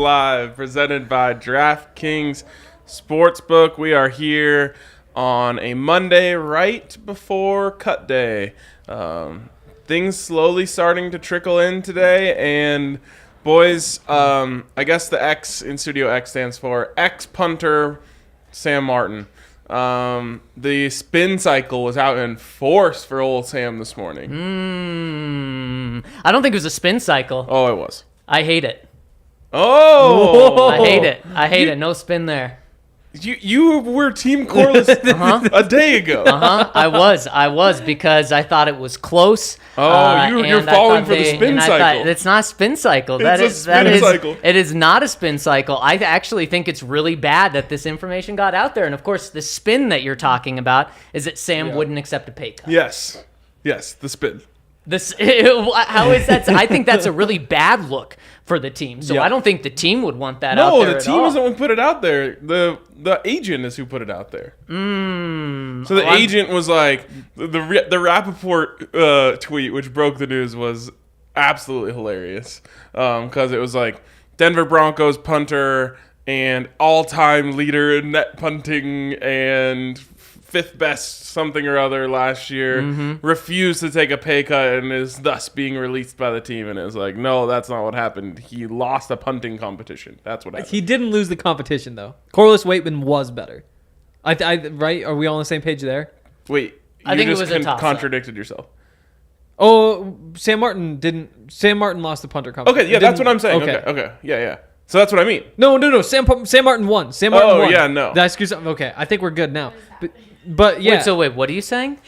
Live, presented by DraftKings Sportsbook. We are here on a Monday right before cut day. Things slowly starting to trickle in today, and boys, I guess the X in Studio X stands for ex-punter Sam Martin. The spin cycle was out in force for old Sam this morning. I don't think it was a spin cycle. Oh, it was. I hate it. Oh! I hate it. I hate it. No spin there. You were Team Corliss a day ago. I was because I thought it was close. You're falling for the spin cycle. It's not a spin cycle. Cycle. It is not a spin cycle. I actually think it's really bad that this information got out there. And of course, the spin that you're talking about is that Sam wouldn't accept a pay cut. Yes, the spin. How is that? I think that's a really bad look for the team. So I don't think the team would want that out there. No, the team isn't who put it out there. The agent is who put it out there. So the agent was like, the Rappaport tweet, which broke the news, was absolutely hilarious. Because it was like, Denver Broncos punter and all-time leader in net punting and fifth best something or other last year, refused to take a pay cut and is thus being released by the team. And it was like, no, that's not what happened. He lost a punting competition. That's what happened. He didn't lose the competition, though. Corliss Waitman was better. Right? Are we all on the same page there? Wait, I think it was a toss-up. Contradicted yourself. Oh, Sam Martin didn't. Sam Martin lost the punter competition. Okay, yeah, that's what I'm saying. Okay, yeah. So that's what I mean. No. Sam Martin won. Sam Martin won. Yeah, no. Did I screw something? Okay, I think we're good now. But yeah. Wait, what are you saying?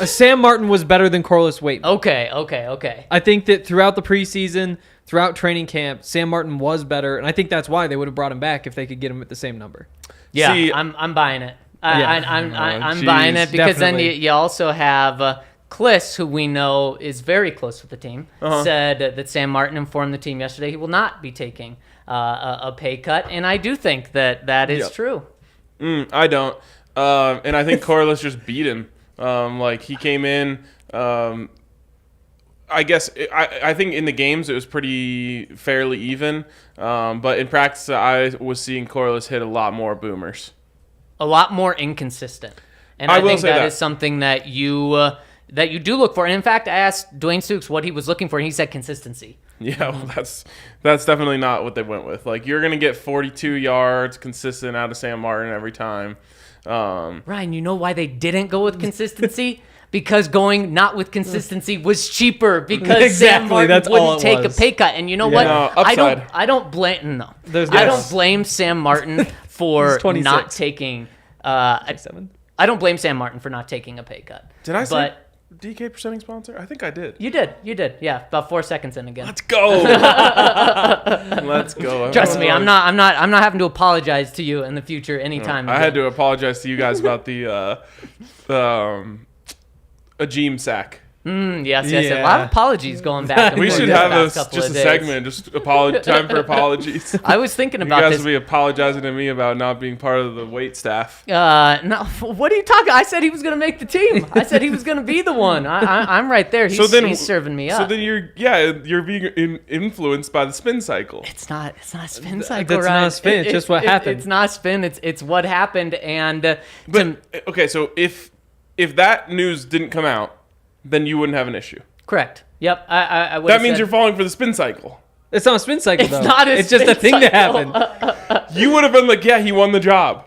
Sam Martin was better than Corliss Waitman. Okay. I think that throughout the preseason, throughout training camp, Sam Martin was better, and I think that's why they would have brought him back if they could get him at the same number. Yeah, See, I'm buying it. Yeah. I'm buying it because definitely. then you also have Kliss, who we know is very close with the team, said that Sam Martin informed the team yesterday he will not be taking a pay cut, and I do think that is true. I don't. And I think Corliss just beat him. He came in. I guess I think in the games it was pretty fairly even. But in practice, I was seeing Corliss hit a lot more boomers. A lot more inconsistent. And I think that is something that you do look for. And in fact, I asked Dwayne Stukes what he was looking for, and he said consistency. Yeah, well, that's definitely not what they went with. Like, you're going to get 42 yards consistent out of Sam Martin every time. Ryan, you know why they didn't go with consistency? Because going not with consistency was cheaper because Sam Martin wouldn't take a pay cut. And you know what? No, upside. I don't blame Sam Martin for not taking I don't blame Sam Martin for not taking a pay cut. Did I say DK presenting sponsor? I think I did. You did. Yeah, about 4 seconds in again. Let's go. Let's go. Trust me, I'm not having to apologize to you in the future anytime. I had to apologize to you guys about the Ajim sack. Yes. A lot of apologies going back. We should have a segment, just time for apologies. I was thinking about this. You guys this. will be apologizing to me about not being part of the wait staff. No, what are you talking? I said he was going to make the team. I said he was going to be the one. I'm right there. He's serving me up. So then you're being influenced by the spin cycle. It's not a spin cycle. That's not a spin. It's just what happened. It's not a spin. It's what happened. And okay, so if that news didn't come out, then you wouldn't have an issue. Correct. Yep. I would. That means you're falling for the spin cycle. It's not a spin cycle, though. It's not a It's just a thing that happened. You would have been like, yeah, he won the job.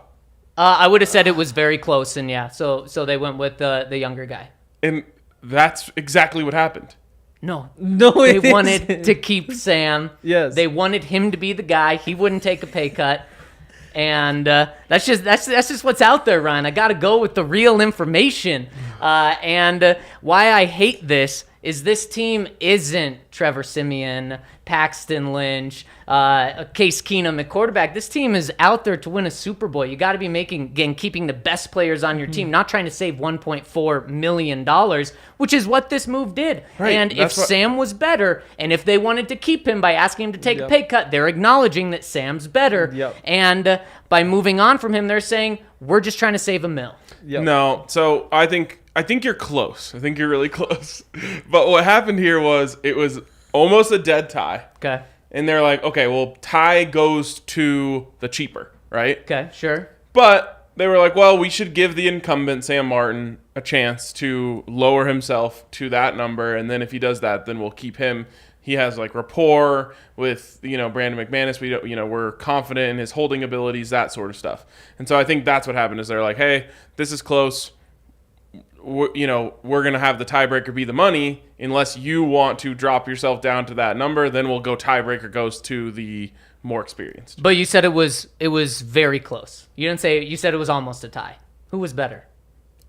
I would have said it was very close, and yeah, so they went with the younger guy. And that's exactly what happened. No, they wanted to keep Sam. Yes. They wanted him to be the guy. He wouldn't take a pay cut. And that's just what's out there, Ryan. I got to go with the real information. And why I hate this is this team isn't Trevor Siemian, Paxton Lynch, Case Keenum at quarterback. This team is out there to win a Super Bowl. You got to be keeping the best players on your team, not trying to save $1.4 million, which is what this move did. Right, and if Sam was better, and if they wanted to keep him by asking him to take a pay cut, they're acknowledging that Sam's better. Yep. And by moving on from him, they're saying, we're just trying to save $1 million. Yep. No, so I think you're close. I think you're really close. But what happened here was it was almost a dead tie. Okay. and they're like, okay, well, tie goes to the cheaper, right? Okay, sure. But they were like, well, we should give the incumbent, Sam Martin, a chance to lower himself to that number, and then if he does that, then we'll keep him. He has like rapport with, Brandon McManus. We're confident in his holding abilities, that sort of stuff. And so I think that's what happened is they're like, hey, this is close. We're going to have the tiebreaker be the money. Unless you want to drop yourself down to that number, then we'll go tiebreaker goes to the more experienced. But you said it was very close. You said it was almost a tie. Who was better?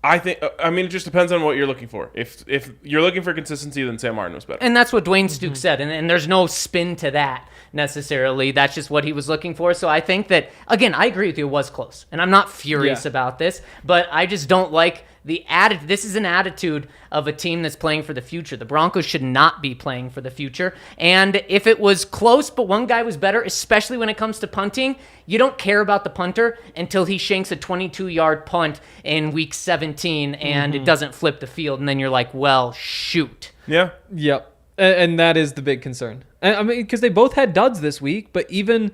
It just depends on what you're looking for. If you're looking for consistency, then Sam Martin was better. And that's what Dwayne Stukes said, and there's no spin to that necessarily. That's just what he was looking for. So I think that, again, I agree with you, it was close. And I'm not furious about this, but I just don't like the attitude. This is an attitude of a team that's playing for the future. The Broncos should not be playing for the future. And if it was close, but one guy was better, especially when it comes to punting, you don't care about the punter until he shanks a 22-yard punt in week 17 and it doesn't flip the field. And then you're like, well, shoot. Yeah. Yep. And that is the big concern. I mean, because they both had duds this week, but Corliss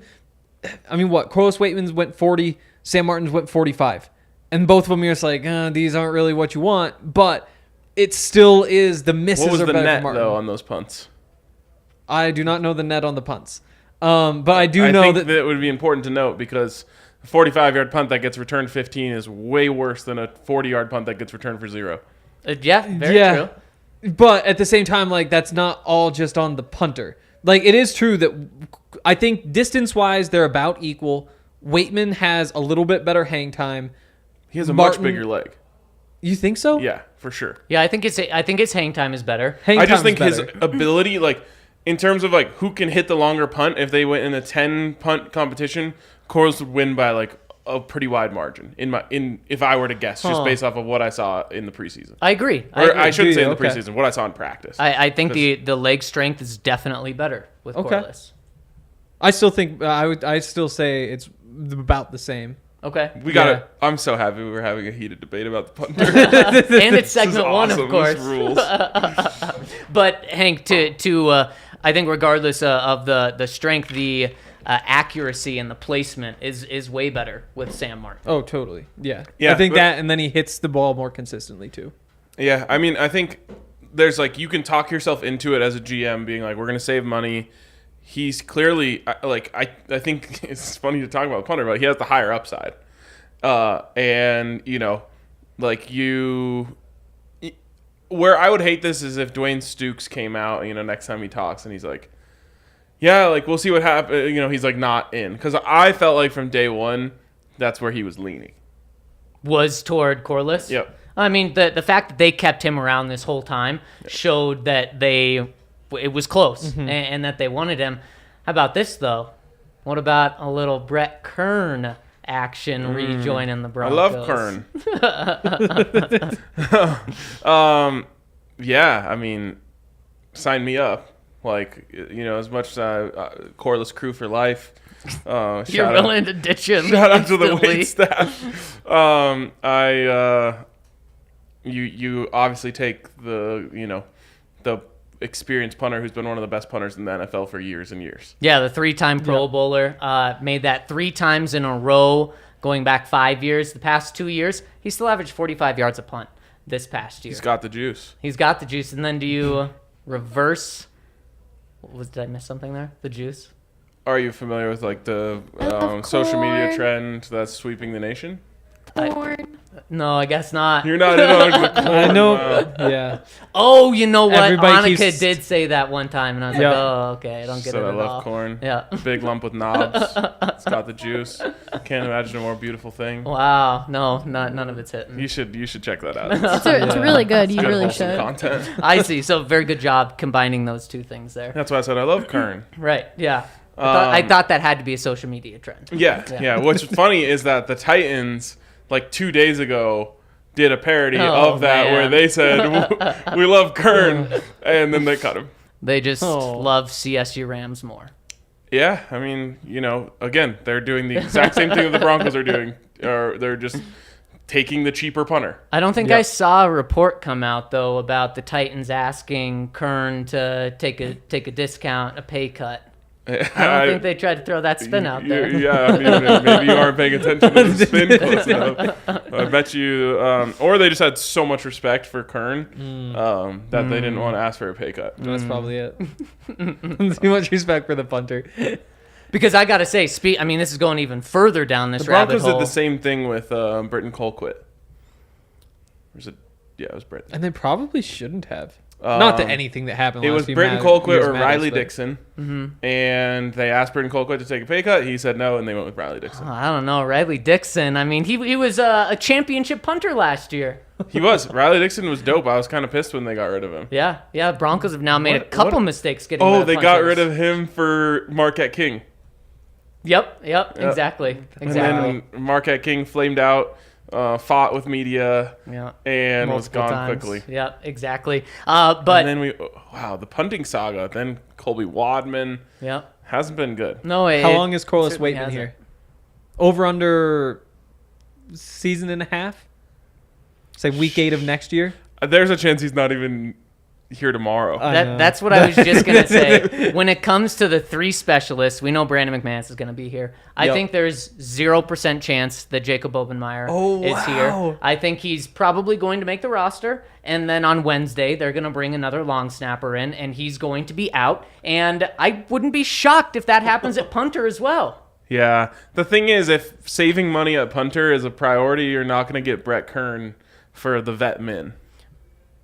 Waitman's went 40, Sam Martin's went 45. And both of them, you're just like, these aren't really what you want. But it still is the misses. What was are the better net, for Martin. though, on those punts? I do not know the net on the punts. But I do know that it would be important to note because a 45-yard punt that gets returned 15 is way worse than a 40-yard punt that gets returned for 0. Very true. But at the same time, like, that's not all just on the punter. Like, it is true that I think distance-wise, they're about equal. Waitman has a little bit better hang time. He has a much bigger leg. You think so? Yeah, for sure. Yeah, I think his hang time is better. I just think his ability, like, in terms of like who can hit the longer punt, if they went in a 10 punt competition, Corliss would win by like a pretty wide margin. If I were to guess, just based off of what I saw in the preseason. I agree. I shouldn't say in the preseason. What I saw in practice. I think the leg strength is definitely better with Corliss. I still think I still say it's about the same. Okay. I'm so happy we were having a heated debate about the punter. And it's segment one, awesome. of course. This rules. But Hank, I think regardless of the strength, the accuracy and the placement is way better with Sam Martin. Oh, totally. Yeah. I think that, and then he hits the ball more consistently too. Yeah, I mean, I think there's like you can talk yourself into it as a GM, being like, we're going to save money. He's clearly I think it's funny to talk about the punter, but he has the higher upside, and where I would hate this is if Dwayne Stukes came out, next time he talks and he's like, yeah, like we'll see what happens. He's like not in, because I felt like from day one that's where he was leaning. Was toward Corliss. Yep. I mean, the fact that they kept him around this whole time showed that it was close and that they wanted him. How about this, though? What about a little Brett Kern action rejoining the Broncos? I love Kern. Yeah, I mean, sign me up. Like, as much as Corliss crew for life. You're willing to ditch him. Shout out to the wait staff. You obviously take the experienced punter who's been one of the best punters in the NFL for years and years. Yeah, the 3-time Pro Bowler, made that 3 times in a row going back 5 years. The past 2 years, he still averaged 45 yards a punt this past year. He's got the juice. And then do you reverse? Did I miss something there? The juice? Are you familiar with like the social media trend that's sweeping the nation? Porn. No, I guess not. You're not in on the corn. I know. Yeah. Oh, you know what? Everybody Monica did say that one time, and I was like, oh, okay. I don't get it at all. I love corn. Yeah. Big lump with knobs. It's got the juice. Can't imagine a more beautiful thing. Wow. No, none of it's hitting. You should check that out. It's really good. You good, really wholesome should. content. I see. So very good job combining those two things there. That's why I said I love Kern. Right. Yeah. I thought that had to be a social media trend. Yeah. What's funny is that the Titans, like 2 days ago, did a parody of that where they said, we love Kern, and then they cut him. They just love CSU Rams more. Yeah, I mean, again, they're doing the exact same thing that the Broncos are doing. Or they're just taking the cheaper punter. I don't think I saw a report come out, though, about the Titans asking Kern to take a discount, a pay cut. I don't think they tried to throw that spin out there. Yeah, I mean, maybe you aren't paying attention to the spin close enough. I bet you, or they just had so much respect for Kern that they didn't want to ask for a pay cut. That's probably it. Too much respect for the punter. Because I got to say, I mean, this is going even further down this The rabbit Broncos hole. did the same thing with Britton Colquitt. Yeah, it was Britton. And they probably shouldn't have. Not that anything that happened. It last was few Britton years Colquitt or matters, Riley but- Dixon, and they asked Britton Colquitt to take a pay cut. He said no, and they went with Riley Dixon. I don't know, Riley Dixon. I mean, he was a championship punter last year. He was. Riley Dixon was dope. I was kind of pissed when they got rid of him. Yeah. Broncos have now made a couple mistakes getting. Oh, rid of they got punters. rid of him for Marquette King. Yep, exactly. And then Marquette King flamed out, fought with media, and was Multiple gone times. quickly. Yep, exactly. But And then the punting saga. Then Colby Wadman hasn't been good. No, How long is Corliss certainly Waitman hasn't. here? Over under season and a half? Say week 8 of next year? There's a chance he's not even here tomorrow. That's what I was just going to say. When it comes to the 3 specialists, we know Brandon McManus is going to be here. I think there's 0% chance that Jacob Obenmeyer is here. I think he's probably going to make the roster. And then on Wednesday, they're going to bring another long snapper in, and he's going to be out. And I wouldn't be shocked if that happens at punter as well. Yeah. The thing is, if saving money at punter is a priority, you're not going to get Brett Kern for the vet min.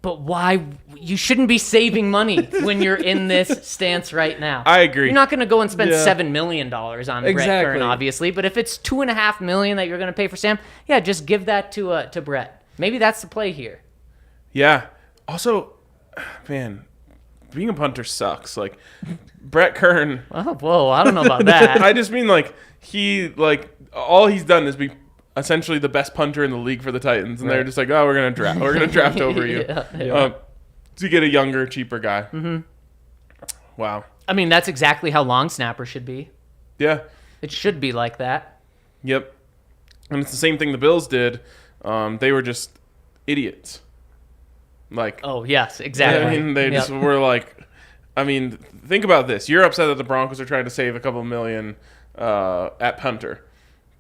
But why? You shouldn't be saving money when you're in this stance right now. I agree. You're not going to go and spend $7 million on Brett Exactly. Kern, obviously. But if it's $2.5 million that you're going to pay for Sam, just give that to Brett. Maybe that's the play here. Yeah. Also, man, being a punter sucks. Like, Brett Kern. Oh, whoa! I don't know about that. I just mean all he's done is be essentially the best punter in the league for the Titans, and they're just like, oh, we're gonna draft over you to get a younger, cheaper guy. Mm-hmm. Wow. I mean, that's exactly how long snapper should be. Yeah. It should be like that. Yep. And it's the same thing the Bills did. They were just idiots. Like. Oh yes, exactly. I mean, they just were like. I mean, think about this. You're upset that the Broncos are trying to save a couple million at punter.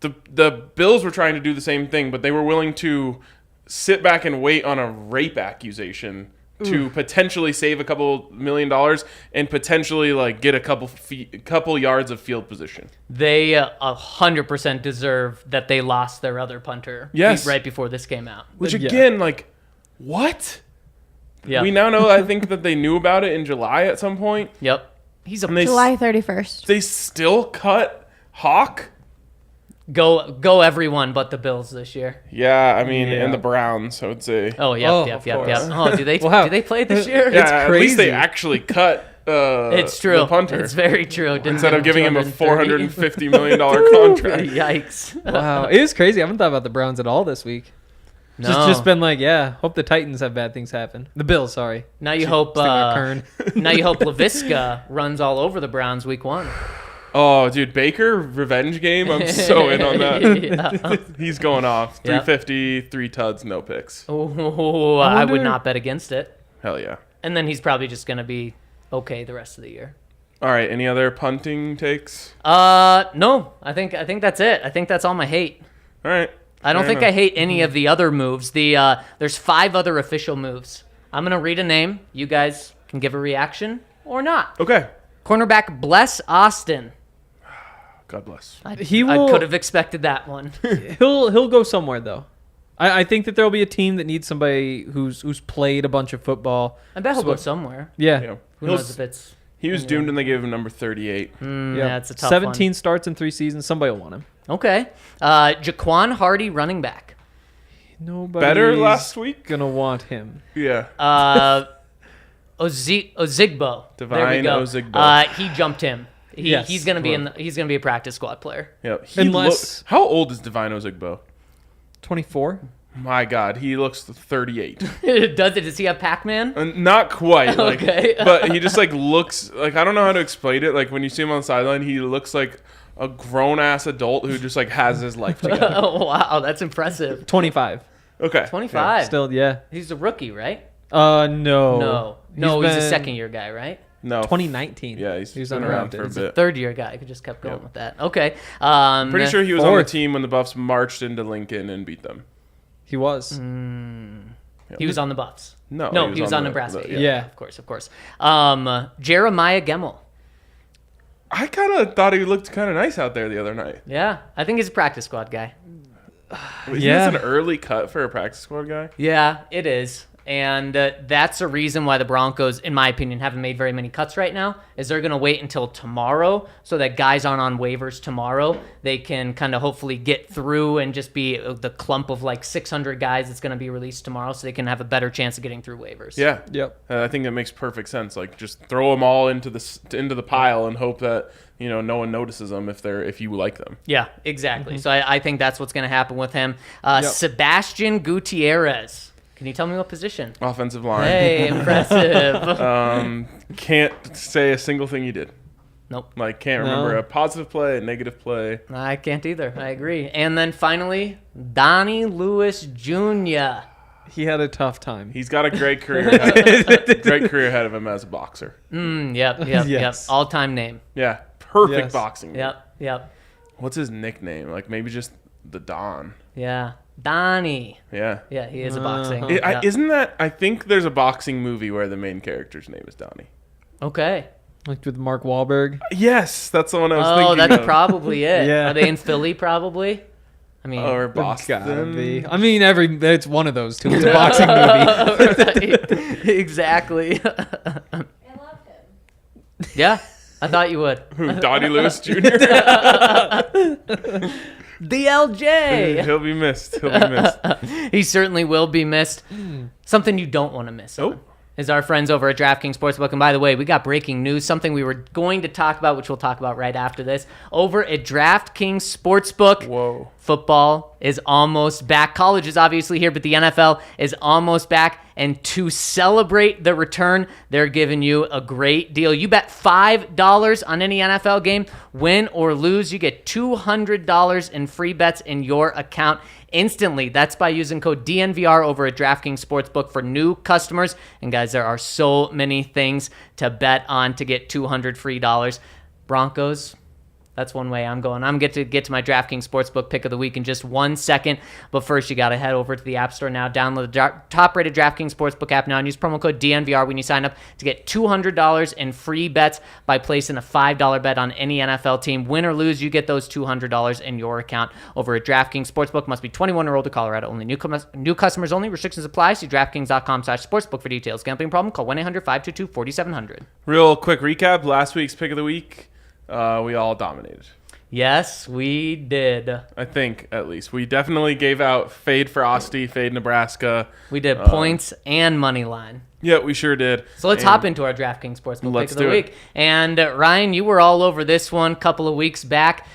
The Bills were trying to do the same thing, but they were willing to sit back and wait on a rape accusation to potentially save a couple $1 million and potentially get a couple yards of field position. They 100% deserve that they lost their other punter right before this came out. Which again, what? Yeah. We now know. I think that they knew about it in July at some point. Yep. He's July 31st. They still cut Hawk. Go everyone but the Bills this year. Yeah, I mean, and the Browns, I would say. Oh, yep. Oh, do they play this year? Yeah, at crazy. least they actually cut it's true. the punter. It's very true. Instead of giving him a $450 million contract. Yikes. Wow. It is crazy. I haven't thought about the Browns at all this week. No. Just been hope the Titans have bad things happen. The Bills, sorry. Now you hope Kern. now you hope LaVisca runs all over the Browns week 1. Oh, dude, Baker, revenge game. I'm so in on that. He's going off. 350, 3 tuds, no picks. Oh, I would not bet against it. Hell yeah. And then he's probably just going to be okay the rest of the year. All right, any other punting takes? No. I think that's it. I think that's all my hate. All right. I don't think I hate any of the other moves. There's 5 other official moves. I'm going to read a name. You guys can give a reaction or not. Okay. Cornerback Bless Austin. God bless. I could have expected that one. He'll go somewhere though. I think that there'll be a team that needs somebody who's played a bunch of football. I bet he'll go somewhere. Yeah. Who knows if it's... He was doomed and they gave him number 38. Yeah, it's a tough 17 starts in 3 seasons. Somebody will want him. Okay. Jaquan Hardy, running back. Nobody's Better last week? gonna want him. Yeah. Ozigbo. Divine there we go. Ozigbo. He jumped him. He's gonna be he's gonna be a practice squad player. Yeah. Unless- how old is Divine Ozigbo? 24. My God, he looks 38. Does he have Pac-Man? Not quite. Okay. But he just looks I don't know how to explain it. When you see him on the sideline, he looks like a grown-ass adult who just has his life together. Oh, wow, that's impressive. 25. Okay. 25. Still, yeah. He's a rookie, right? No. No, he's a second-year guy, right? No. 2019. Yeah, he's he was been around for a undrafted. bit. Third-year guy. Could just kept going Yep. with that. Okay. Pretty sure he was on the Fourth. team when the Buffs marched into Lincoln and beat them. He was. He was on the Buffs. No, he was on Nebraska. yeah. Of course. Jeremiah Gemmell. I kind of thought he looked kind of nice out there the other night. Yeah, I think he's a practice squad guy. Isn't Yeah. this an early cut for a practice squad guy? Yeah, it is. And that's a reason why the Broncos, in my opinion, haven't made very many cuts right now, is they're going to wait until tomorrow so that guys aren't on waivers tomorrow. They can kind of hopefully get through and just be the clump of like 600 guys that's going to be released tomorrow so they can have a better chance of getting through waivers. Yeah. Yep. I think that makes perfect sense. Like, just throw them all into the pile and hope that no one notices them if you like them. Yeah, exactly. So I think that's what's going to happen with him. Sebastian Gutierrez. Can you tell me what position? Offensive line. Hey, impressive. Can't say a single thing he did. Nope. Like, can't remember a positive play, a negative play. I can't either. I agree. And then finally, Donnie Lewis Jr. He had a tough time. He's got a great career ahead of him as a boxer. Yep. Yes. All-time name. Yeah, perfect Yes. boxing. Yep. What's his nickname? Like, maybe just the Don. Yeah. Donnie. Yeah. Yeah, he is a boxing. Isn't that? I think there's a boxing movie where the main character's name is Donnie. Okay. Like with Mark Wahlberg. Yes, that's the one I was Oh, thinking that's of. probably it. Yeah. Are they in Philly? Probably. I mean, Or Gotta Boston. be. I mean, it's one of those two. It's a boxing movie. exactly. I love him. Yeah, I thought you would. Who? Donnie Lewis Jr. DLJ. He'll be missed. He certainly will be missed. Something you don't want to miss on is our friends over at DraftKings Sportsbook. And by the way, we got breaking news, something we were going to talk about, which we'll talk about right after this. Over at DraftKings Sportsbook, Whoa. football is almost back. College is obviously here, but the NFL is almost back. And to celebrate the return, they're giving you a great deal. You bet $5 on any NFL game, win or lose, you get $200 in free bets in your account instantly. That's by using code DNVR over at DraftKings Sportsbook for new customers. And guys, there are so many things to bet on to get $200 free dollars. Broncos, that's one way I'm going. I'm going to get to my DraftKings Sportsbook pick of the week in just 1 second. But first, you got to head over to the App Store now. Download the top-rated DraftKings Sportsbook app now and use promo code DNVR when you sign up to get $200 in free bets by placing a $5 bet on any NFL team. Win or lose, you get those $200 in your account over at DraftKings Sportsbook. Must be 21 or older, Colorado only. New customers only. Restrictions apply. See DraftKings.com/sportsbook for details. Gambling problem? Call 1-800-522-4700. Real quick recap. Last week's pick of the week. We all dominated. Yes, we did. I think, at least. We definitely gave out fade Frosty, fade Nebraska. We did points and money line. Yeah, we sure did. So let's hop into our DraftKings Sportsbook pick Let's of the do it. week. And Ryan, you were all over this one a couple of weeks back.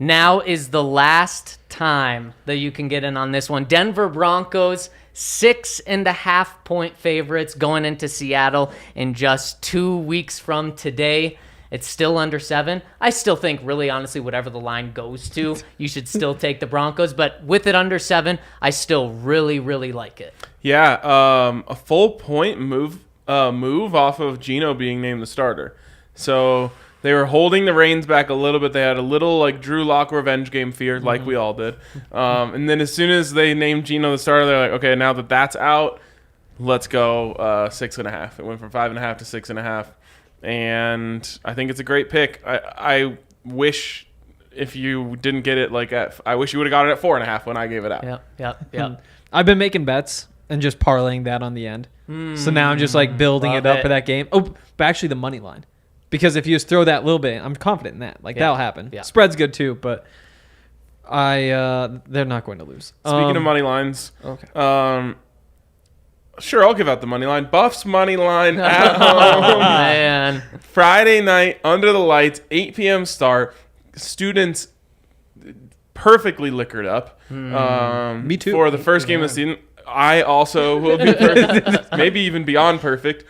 Now is the last time that you can get in on this one. Denver Broncos, 6.5 point favorites going into Seattle in just 2 weeks from today. It's still under 7. I still think, really honestly, whatever the line goes to, you should still take the Broncos. But with it under 7, I still really, really like it. Yeah, a full point move off of Geno being named the starter. So they were holding the reins back a little bit. They had a little like Drew Lock revenge game fear, like we all did. And then as soon as they named Geno the starter, they're like, okay, now that that's out, let's go 6.5. It went from 5.5 to 6.5. And I think it's a great pick. I wish if you didn't get it I wish you would have got it at 4.5 when I gave it out. Yep. I've been making bets and just parlaying that on the end. So now I'm just like building Love it up it. for that game. Oh, but actually the money line. Because if you just throw that little bit, I'm confident in that. Like that'll happen. Yeah. Spread's good too, but they're not going to lose. Speaking of money lines, Okay. Sure, I'll give out the money line. Buffs money line at home. Oh, man. Friday night, under the lights, 8 p.m. start. Students perfectly liquored up. Me too. For the first game of the season. I also will be perfect, maybe even beyond perfect.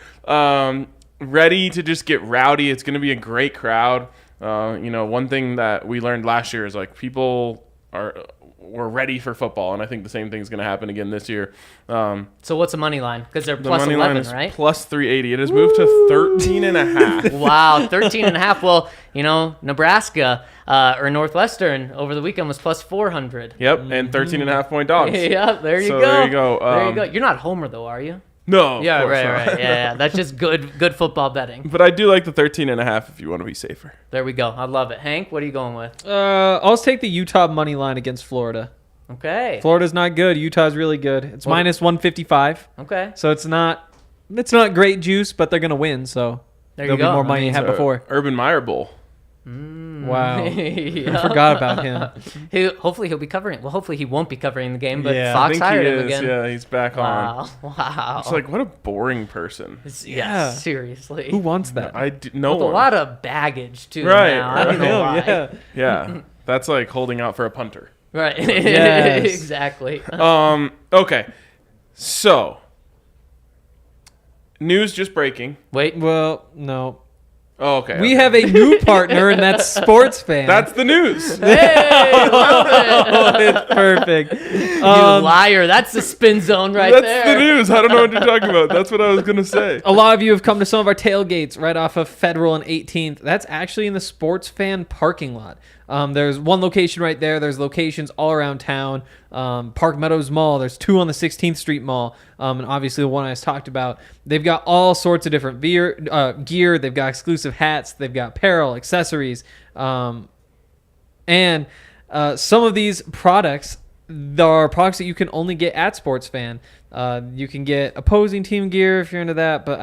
Ready to just get rowdy. It's going to be a great crowd. One thing that we learned last year is like people we're ready for football, and I think the same thing's going to happen again this year. So what's the money line? Because they're The plus money 11, line is right? plus 380. It has moved to 13.5. Wow, 13.5. Well, Nebraska or Northwestern over the weekend was plus 400. Yep, and 13.5 point dogs. Yeah, there you So go. there you go. There you go. You're not Homer though, are you? No, of Yeah, course right, not. right. Yeah, that's just good football betting. But I do like the 13.5 if you want to be safer. There we go. I love it. Hank, what are you going with? I'll just take the Utah money line against Florida. Okay. Florida's not good. Utah's really good. It's Well- minus 155. Okay. So it's not great juice, but they're gonna win. So There there'll you go. be more money you had before. Urban Meyer Bowl. Wow, Yeah. I forgot about him. Hopefully he'll be covering. Well, hopefully he won't be covering the game, but Yeah, I Fox think hired he him is. again. Yeah, he's back on. Wow. It's like, what a boring person. Yeah. Seriously. Who wants that? No With a one. lot of baggage too. Right, Now. I don't know why. Yeah. Yeah, that's like holding out for a punter. Right. Yes. Exactly. Okay, so news just breaking. Wait. Well, no. Oh, okay. We have a new partner, and that's Sports Fan. That's the news. Hey, love it. It's perfect. You liar. That's the spin zone right That's there. the news. I don't know what you're talking about. That's what I was gonna say. A lot of you have come to some of our tailgates right off of Federal and 18th. That's actually in the Sports Fan parking lot. There's one location right there. There's locations all around town. Park Meadows Mall. There's two on the 16th Street Mall. And obviously the one I just talked about. They've got all sorts of different gear. They've got exclusive hats. They've got apparel, accessories. And some of these products, there are products that you can only get at Sports Fan. You can get opposing team gear if you're into that, but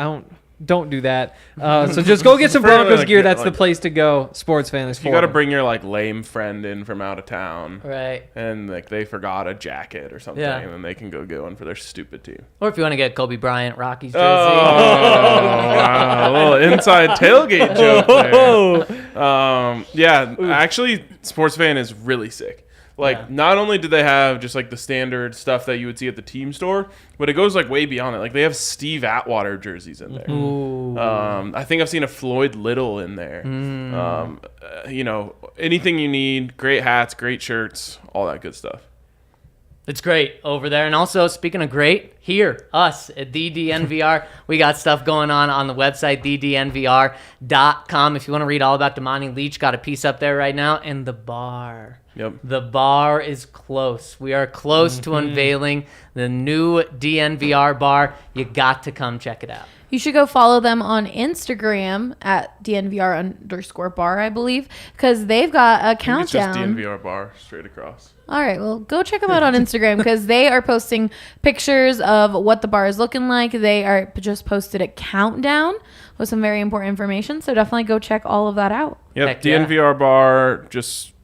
don't do that. So just go get some For, Broncos like, gear. That's the like- place to go. Sports Fan is for You got to them. bring your like lame friend in from out of town, Right. and like they forgot a jacket or something, Yeah. and then they can go get one for their stupid team. Or if you want to get Kobe Bryant, Rockies jersey. Wow, a little inside tailgate joke there. Yeah, actually, Sports Fan is really sick. Like, Yeah. not only do they have just like the standard stuff that you would see at the team store, but it goes like way beyond it. Like, they have Steve Atwater jerseys in there. Ooh. I think I've seen a Floyd Little in there. Anything you need, great hats, great shirts, all that good stuff. It's great over there. And also, speaking of great, here, us at the DNVR, we got stuff going on the website, thednvr.com. If you want to read all about Damani Leech, got a piece up there right now. And the bar. Yep. The bar is close. We are close to unveiling the new DNVR bar. You got to come check it out. You should go follow them on Instagram at DNVR_bar, I believe, because they've got a I think it's just countdown. DNVR bar straight across. All right, well, go check them out on Instagram because they are posting pictures of what the bar is looking like. They are just posted a countdown with some very important information, so definitely go check all of that out. Yep, Heck yeah. DNVR bar, just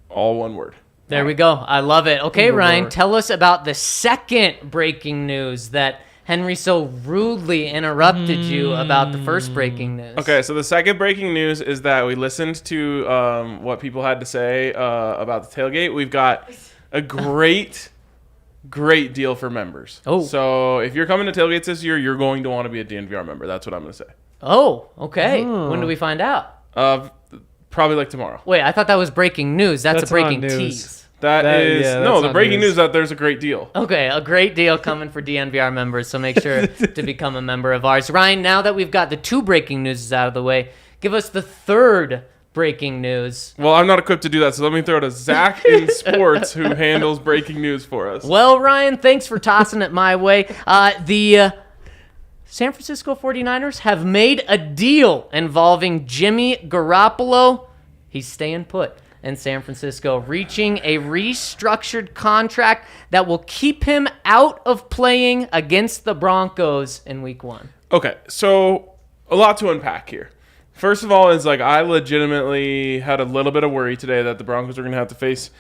all one word. There we go. I love it. Okay, Ooh. Ryan, tell us about the second breaking news that Henry so rudely interrupted you about the first breaking news. Okay, so the second breaking news is that we listened to what people had to say about the tailgate. We've got a great deal for members. Oh. So if you're coming to tailgates this year, you're going to want to be a DNVR member. That's what I'm going to say. Oh, okay. Oh. When do we find out? Probably like tomorrow. Wait, I thought that was breaking news. That's a That's breaking not news. tease. That is yeah, no, that's the not breaking news. news that there's a great deal. Okay, a great deal coming for DNVR members, so make sure to become a member of ours. Ryan, now that we've got the two breaking news out of the way, give us the third breaking news. Well, I'm not equipped to do that, so let me throw it to Zach in sports, who handles breaking news for us. Well, Ryan, thanks for tossing it my way. The San Francisco 49ers have made a deal involving Jimmy Garoppolo. He's staying put in San Francisco, reaching a restructured contract that will keep him out of playing against the Broncos in Week 1. Okay, so a lot to unpack here. First of all, is like I legitimately had a little bit of worry today that the Broncos are going to have to face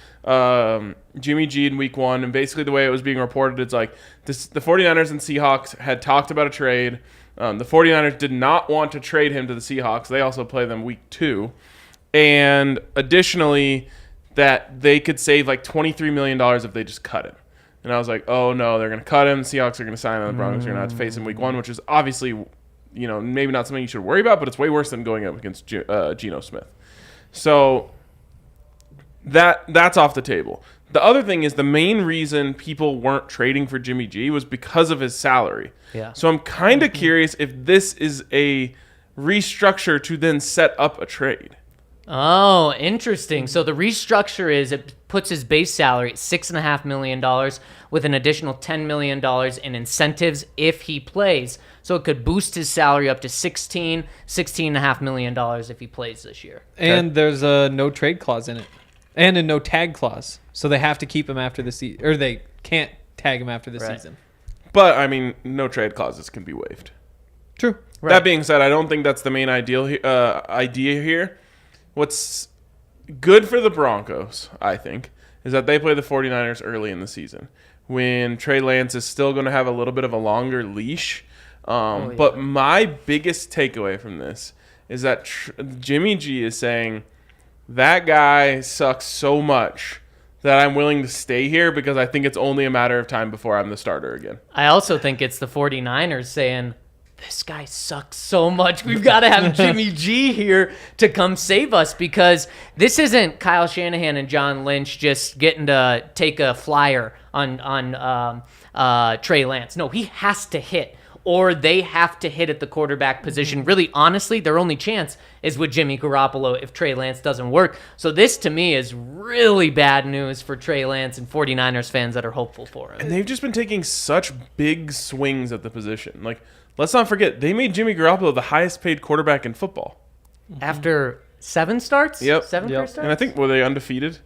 Jimmy G in Week 1, and basically the way it was being reported, it's like the 49ers and Seahawks had talked about a trade. The 49ers did not want to trade him to the Seahawks. They also play them Week 2. And additionally, that they could save like $23 million if they just cut him. And I was like, oh no, they're going to cut him. The Seahawks are going to sign him. The Broncos are going to have to face him Week 1, which is obviously, maybe not something you should worry about, but it's way worse than going up against Geno Smith. So that's off the table. the other thing is the main reason people weren't trading for Jimmy G was because of his salary. Yeah. So I'm kind of curious if this is a restructure to then set up a trade. Oh, interesting. So the restructure is it puts his base salary at $6.5 million with an additional $10 million in incentives if he plays. So it could boost his salary up to $16.5 million if he plays this year. And there's a no trade clause in it. And a no tag clause. So they have to keep him after the season, or they can't tag him after the season. But, I mean, no trade clauses can be waived. True. Right. That being said, I don't think that's the main idea here. What's good for the Broncos, I think, is that they play the 49ers early in the season when Trey Lance is still going to have a little bit of a longer leash. But my biggest takeaway from this is that Jimmy G is saying that guy sucks so much that I'm willing to stay here because I think it's only a matter of time before I'm the starter again. I also think it's the 49ers saying, this guy sucks so much. We've got to have Jimmy G here to come save us, because this isn't Kyle Shanahan and John Lynch just getting to take a flyer on Trey Lance. No, he has to hit, or they have to hit at the quarterback position. Really, honestly, their only chance is with Jimmy Garoppolo if Trey Lance doesn't work. So this, to me, is really bad news for Trey Lance and 49ers fans that are hopeful for him. And they've just been taking such big swings at the position. Like, let's not forget, they made Jimmy Garoppolo the highest paid quarterback in football. After 7 starts? Yep. 7 Yep. first starts? And I think, were they undefeated?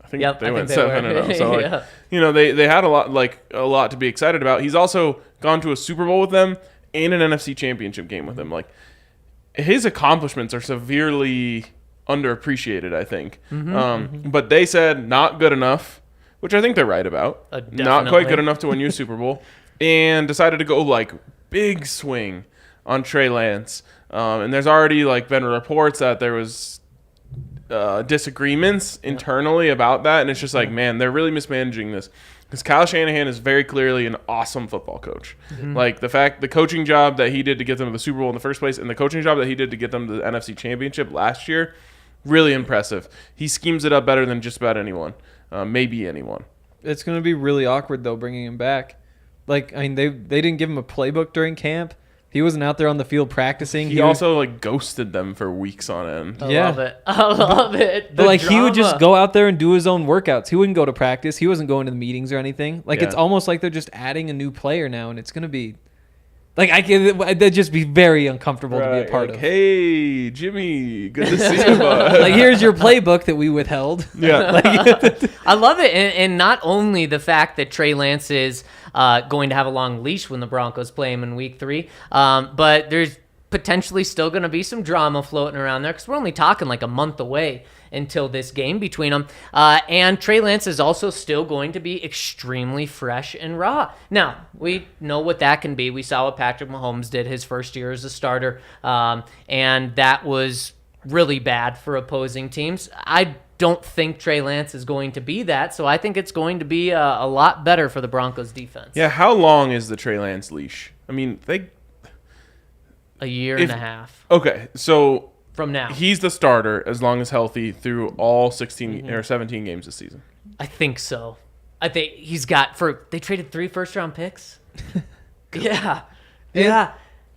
I think Yep, they I went think they 7-0. were. So, Yeah. they had a lot to be excited about. He's also gone to a Super Bowl with them and an NFC Championship game with them. Like, his accomplishments are severely underappreciated, I think. But they said not good enough, which I think they're right about. Not quite Definitely. good enough to win you a Super Bowl, and decided to go big swing on Trey Lance. And there's already been reports that there was disagreements internally about that, and it's just man, they're really mismanaging this. Because Kyle Shanahan is very clearly an awesome football coach. The coaching job that he did to get them to the Super Bowl in the first place, and the coaching job that he did to get them to the NFC Championship last year, really impressive. He schemes it up better than just about anyone, maybe anyone. It's going to be really awkward, though, bringing him back. They didn't give him a playbook during camp. He wasn't out there on the field practicing. He also ghosted them for weeks on end. I love it. I love it. But he would just go out there and do his own workouts. He wouldn't go to practice. He wasn't going to the meetings or anything. It's almost like they're just adding a new player now, and it's going to be that'd just be very uncomfortable to be a part of. Hey, Jimmy, good to see you, bud. Here's your playbook that we withheld. Yeah. I love it. And not only the fact that Trey Lance is going to have a long leash when the Broncos play him in week 3, but there's potentially still going to be some drama floating around there because we're only talking a month away until this game between them. And Trey Lance is also still going to be extremely fresh and raw. Now, we know what that can be. We saw what Patrick Mahomes did his first year as a starter, and that was really bad for opposing teams. I don't think Trey Lance is going to be that, so I think it's going to be a lot better for the Broncos defense. Yeah, how long is the Trey Lance leash? I mean, A year and a half. Okay, so from now. he's the starter as long as healthy through all 16 or 17 games this season. I think so. I think he's got they traded 3 first-round picks. Yeah.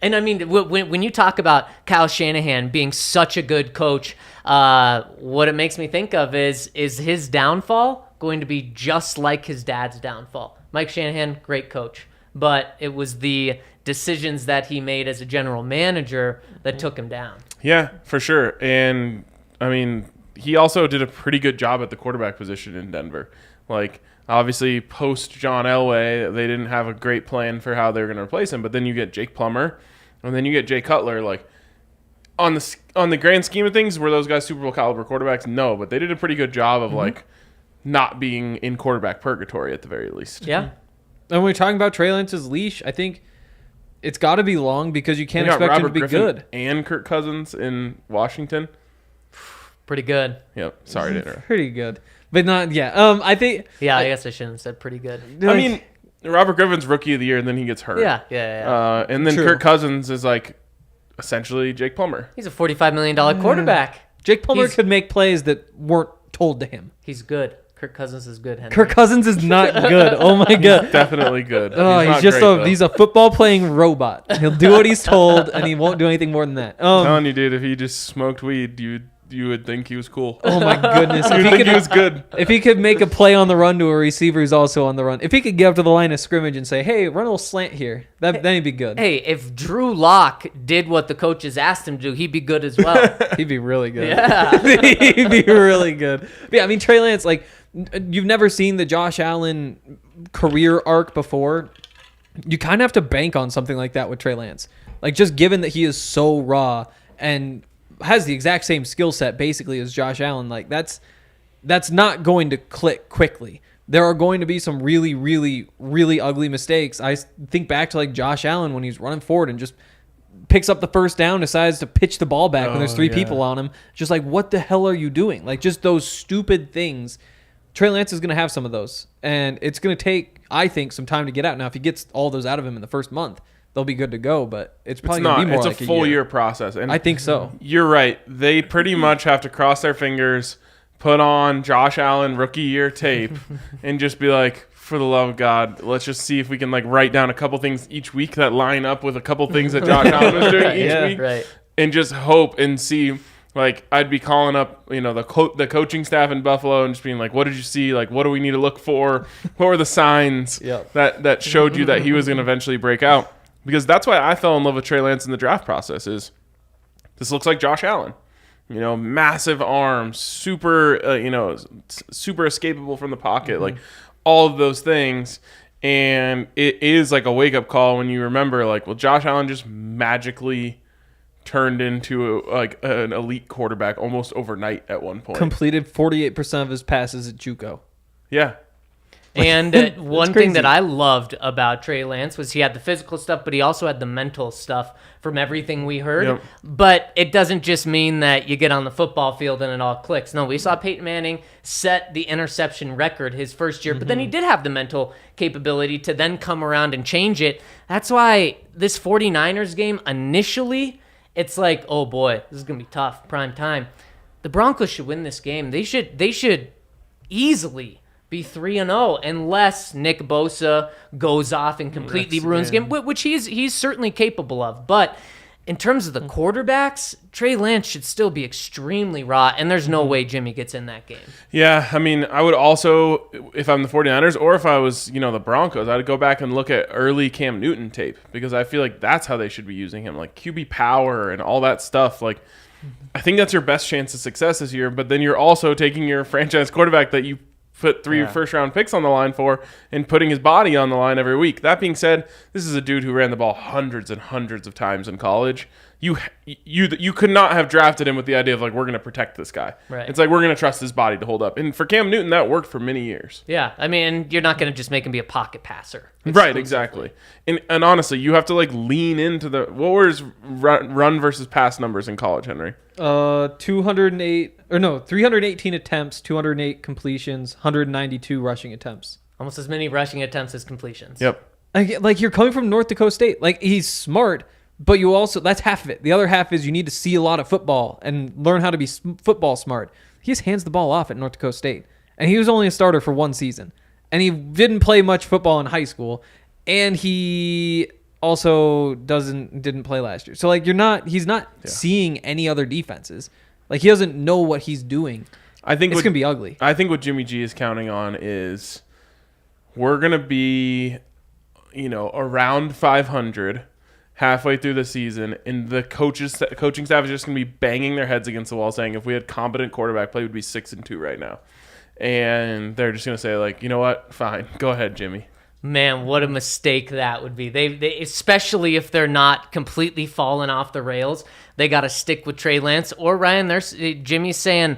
And I mean, when you talk about Kyle Shanahan being such a good coach, what it makes me think of is his downfall going to be just like his dad's downfall. Mike Shanahan, great coach, but it was the decisions that he made as a general manager that took him down. Yeah, for sure. And, I mean, he also did a pretty good job at the quarterback position in Denver. Obviously, post John Elway, they didn't have a great plan for how they were going to replace him. But then you get Jake Plummer, and then you get Jay Cutler. On the grand scheme of things, were those guys Super Bowl caliber quarterbacks? No, but they did a pretty good job of not being in quarterback purgatory at the very least. Yeah. And when we're talking about Trey Lance's leash, I think it's got to be long because you can't expect him to be good. And Kirk Cousins in Washington. Pretty good. Yep. Sorry to interrupt. Pretty good. But not, yeah. I think. Yeah, I guess I shouldn't have said pretty good. I mean, Robert Griffin's rookie of the year, and then he gets hurt. Yeah. And then True. Kirk Cousins is essentially Jake Plummer. He's a $45 million quarterback. Jake Plummer could make plays that weren't told to him. He's good. Kirk Cousins is good, Henry. Kirk Cousins is not good. Oh my god. Definitely good. Oh, he's not just great, he's a football playing robot. He'll do what he's told, and he won't do anything more than that. I'm telling you, dude, if he just smoked weed, you would think he was cool. Oh my goodness! You would think he was good. If he could make a play on the run to a receiver who's also on the run, if he could get up to the line of scrimmage and say, "Hey, run a little slant here," then he'd be good. Hey, if Drew Lock did what the coaches asked him to do, he'd be good as well. He'd be really good. Yeah. He'd be really good. But yeah, I mean, Trey Lance, like, you've never seen the Josh Allen career arc before. You kind of have to bank on something like that with Trey Lance. Like, just given that he is so raw and has the exact same skill set basically as Josh Allen, like, that's not going to click quickly. There are going to be some really, really, really ugly mistakes. I think back to, like, Josh Allen when he's running forward and just picks up the first down, decides to pitch the ball back when there's three people on him. Just like, what the hell are you doing? Like, just those stupid things. Trey Lance is going to have some of those, and it's going to take, I think, some time to get out. Now, if he gets all those out of him in the first month, they'll be good to go, but it's probably going to be more it's like a full year process. And I think so. You're right. They pretty much have to cross their fingers, put on Josh Allen rookie year tape, and just be like, for the love of God, let's just see if we can, like, write down a couple things each week that line up with a couple things that Josh Allen was doing each week, Right. and just hope and see. Like, I'd be calling up, the coaching staff in Buffalo and just being like, what did you see? Like, what do we need to look for? What were the signs that showed you that he was going to eventually break out? Because that's why I fell in love with Trey Lance in the draft process. Is this looks like Josh Allen. Massive arms, super, super escapable from the pocket, like all of those things. And it is like a wake-up call when you remember, like, well, Josh Allen just magically turned into an elite quarterback almost overnight at one point. Completed 48% of his passes at JUCO. Yeah. And one thing that I loved about Trey Lance was he had the physical stuff, but he also had the mental stuff from everything we heard. Yep. But it doesn't just mean that you get on the football field and it all clicks. No, we saw Peyton Manning set the interception record his first year, but then he did have the mental capability to then come around and change it. That's why this 49ers game initially, it's like, oh boy, this is going to be tough, prime time. The Broncos should win this game. They should easily be 3-0 unless Nick Bosa goes off and completely ruins the game, which he's certainly capable of. But in terms of the quarterbacks, Trey Lance should still be extremely raw, and there's no way Jimmy gets in that game. Yeah, I mean, I would also, if I'm the 49ers or if I was, the Broncos, I'd go back and look at early Cam Newton tape because I feel like that's how they should be using him, like QB power and all that stuff. Like, I think that's your best chance of success this year, but then you're also taking your franchise quarterback that you put 3 first-round picks on the line for and putting his body on the line every week. That being said, this is a dude who ran the ball hundreds and hundreds of times in college. You could not have drafted him with the idea of, like, we're going to protect this guy. Right. It's like we're going to trust his body to hold up. And for Cam Newton, that worked for many years. Yeah, I mean, you're not going to just make him be a pocket passer. Right, exactly. And honestly, you have to, like, lean into the – what were his run versus pass numbers in college, Henry? 318 attempts, 208 completions, 192 rushing attempts. Almost as many rushing attempts as completions. Yep. Like, you're coming from North Dakota State. Like, he's smart, but you also, that's half of it. The other half is you need to see a lot of football and learn how to be football smart. He just hands the ball off at North Dakota State. And he was only a starter for one season. And he didn't play much football in high school. And he also didn't play last year. So, like, he's not seeing any other defenses. Like, he doesn't know what he's doing. I think it's going to be ugly. I think what Jimmy G is counting on is we're going to be, around 500 halfway through the season, and the coaching staff is just going to be banging their heads against the wall saying if we had competent quarterback play, we'd be 6-2 right now. And they're just going to say, like, you know what? Fine. Go ahead, Jimmy. Man, what a mistake that would be. They especially if they're not completely falling off the rails, they got to stick with Trey Lance. Or Ryan, Jimmy's saying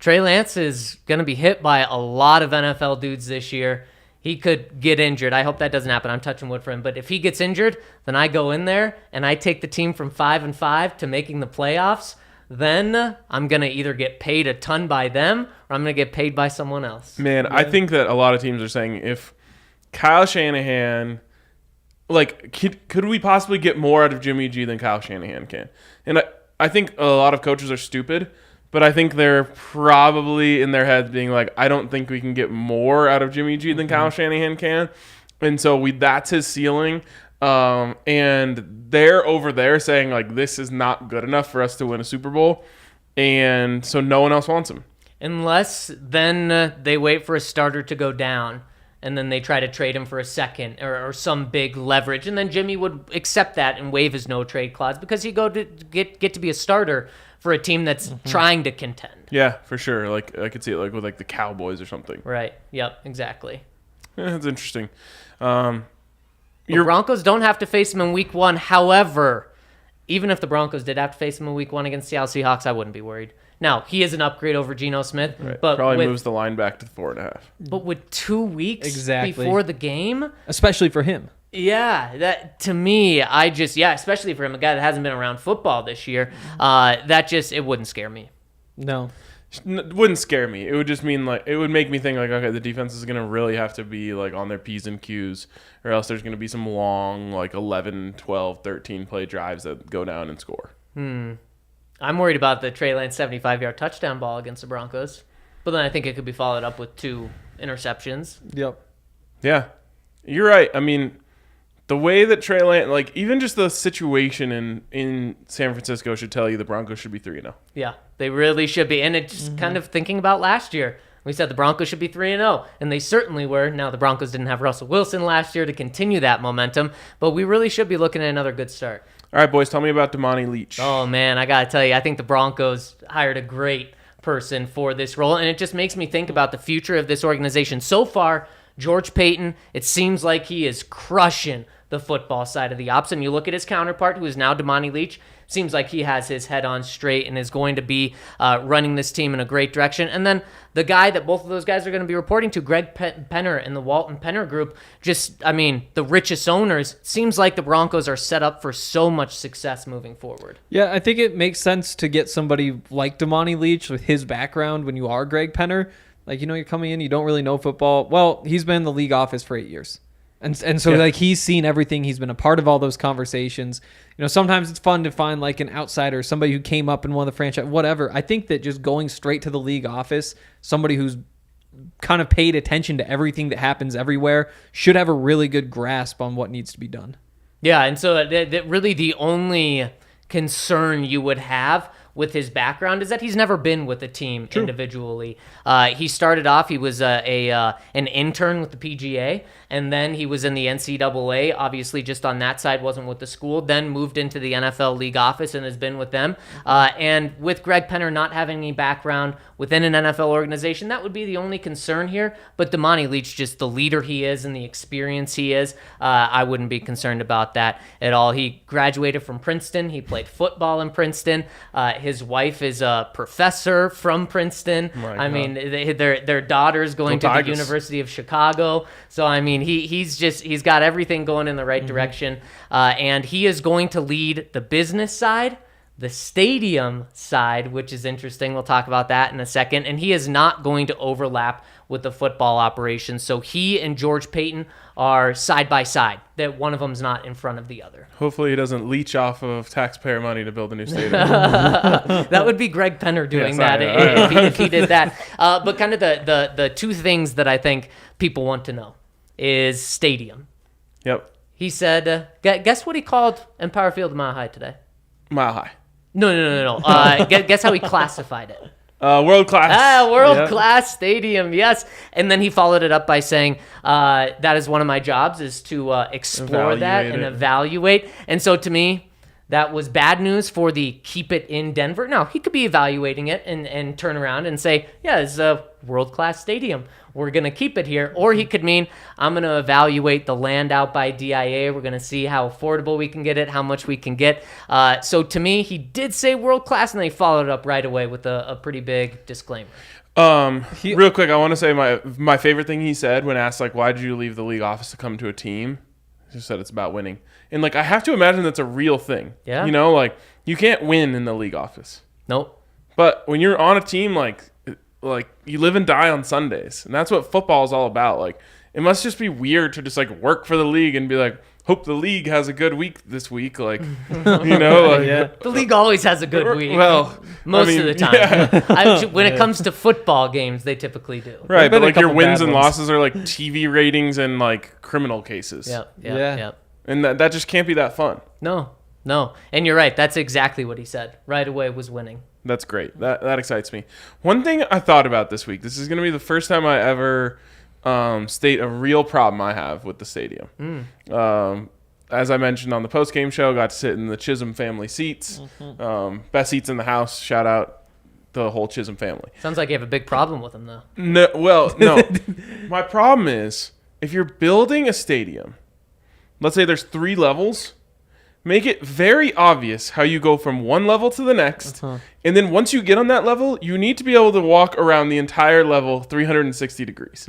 Trey Lance is going to be hit by a lot of NFL dudes this year. He could get injured. I hope that doesn't happen. I'm touching wood for him. But if he gets injured, then I go in there and I take the team from 5-5 to making the playoffs. Then I'm going to either get paid a ton by them or I'm going to get paid by someone else. Man, I think that a lot of teams are saying if Kyle Shanahan, like, could we possibly get more out of Jimmy G than Kyle Shanahan can? And I think a lot of coaches are stupid, but I think they're probably in their heads being like, I don't think we can get more out of Jimmy G than Kyle Shanahan can. And so that's his ceiling. And they're over there saying, like, this is not good enough for us to win a Super Bowl. And so no one else wants him. Unless then they wait for a starter to go down, and then they try to trade him for a second or some big leverage. And then Jimmy would accept that and waive his no-trade clause because he'd go to get to be a starter for a team that's trying to contend. Yeah, for sure. Like, I could see it like with like the Cowboys or something. Right. Yep, exactly. Yeah, that's interesting. Your Broncos don't have to face him in week 1. However, even if the Broncos did have to face him in week 1 against the Seattle Seahawks, I wouldn't be worried. Now, he is an upgrade over Geno Smith. Right. But probably moves the line back to 4.5. But with 2 weeks Exactly. before the game? Especially for him. Yeah, that to me, especially for him, a guy that hasn't been around football this year, it wouldn't scare me. No. It wouldn't scare me. It would just mean like it would make me think like, okay, the defense is going to really have to be like on their P's and Q's, or else there's going to be some long like 11, 12, 13 play drives that go down and score. I'm worried about the Trey Lance 75-yard touchdown ball against the Broncos, but then I think it could be followed up with 2 interceptions. Yep. Yeah, you're right. I mean, the way that Trey Lance, like even just the situation in San Francisco should tell you the Broncos should be 3-0. Yeah, they really should be. And it's kind of thinking about last year. We said the Broncos should be 3-0, and they certainly were. Now, the Broncos didn't have Russell Wilson last year to continue that momentum, but we really should be looking at another good start. All right, boys, tell me about Damani Leech. Oh, man, I got to tell you, I think the Broncos hired a great person for this role, and it just makes me think about the future of this organization. So far, George Paton, it seems like he is crushing the football side of the ops, and you look at his counterpart, who is now Damani Leech, seems like he has his head on straight and is going to be running this team in a great direction. And then the guy that both of those guys are going to be reporting to, Greg Penner and the Walton Penner Group, the richest owners, seems like the Broncos are set up for so much success moving forward. Yeah, I think it makes sense to get somebody like Damani Leech with his background when you are Greg Penner. Like, you're coming in, you don't really know football. Well, he's been in the league office for 8 years. And so, like, he's seen everything. He's been a part of all those conversations. Sometimes it's fun to find, like, an outsider, somebody who came up in one of the franchise, whatever. I think that just going straight to the league office, somebody who's kind of paid attention to everything that happens everywhere, should have a really good grasp on what needs to be done. Yeah, and so really the only concern you would have with his background is that he's never been with a team individually. He started off, he was an intern with the PGA, and then he was in the NCAA, obviously just on that side, wasn't with the school, then moved into the NFL league office and has been with them. And with Greg Penner not having any background within an NFL organization, that would be the only concern here. But Damani Leech, just the leader he is and the experience he is, I wouldn't be concerned about that at all. He graduated from Princeton. He played football in Princeton. His wife is a professor from Princeton. I mean, their daughter's going to the University of Chicago. So, I mean, he's got everything going in the right direction. And he is going to lead the business side, the stadium side, which is interesting. We'll talk about that in a second. And he is not going to overlap with the football operations. So he and George Paton are side by side, that one of them's not in front of the other. Hopefully he doesn't leech off of taxpayer money to build a new stadium. That would be Greg Penner doing if he did that. But kind of the 2 things that I think people want to know is stadium. Yep. He said, guess what he called Empire Field Mile High today? Mile High. No. Guess how he classified it. World class. World class stadium, yes. And then he followed it up by saying, that is one of my jobs, is to explore that and evaluate. And so to me, that was bad news for the keep it in Denver. Now, he could be evaluating it and turn around and say, yeah, it's a world-class stadium. We're going to keep it here. Or he could mean, I'm going to evaluate the land out by DIA. We're going to see how affordable we can get it, how much we can get. So to me, he did say world-class, and they followed it up right away with a pretty big disclaimer. Real quick, I want to say my favorite thing he said when asked, like, why did you leave the league office to come to a team? He said it's about winning. And, like, I have to imagine that's a real thing. Yeah. Like, you can't win in the league office. Nope. But when you're on a team, like you live and die on Sundays. And that's what football is all about. Like, it must just be weird to just, like, work for the league and be like, hope the league has a good week this week. Like, you know, like, Yeah. The league always has a good week. well, most I mean, of the time. yeah. When it comes to football games, they typically do. Right, been but a like your couple wins bad and ones. losses are like TV ratings and like criminal cases. Yep. Yeah. And that just can't be that fun. No. And you're right. That's exactly what he said. Right away was winning. That's great. That excites me. One thing I thought about this week, this is going to be the first time I ever state a real problem I have with the stadium. As I mentioned on the post-game show, got to sit in the Chisholm family seats. Best seats in the house. Shout out the whole Chisholm family. Sounds like you have a big problem with him, though. No. My problem is, if you're building a stadium, let's say there's 3 levels, make it very obvious how you go from one level to the next. And then once you get on that level, you need to be able to walk around the entire level 360 degrees.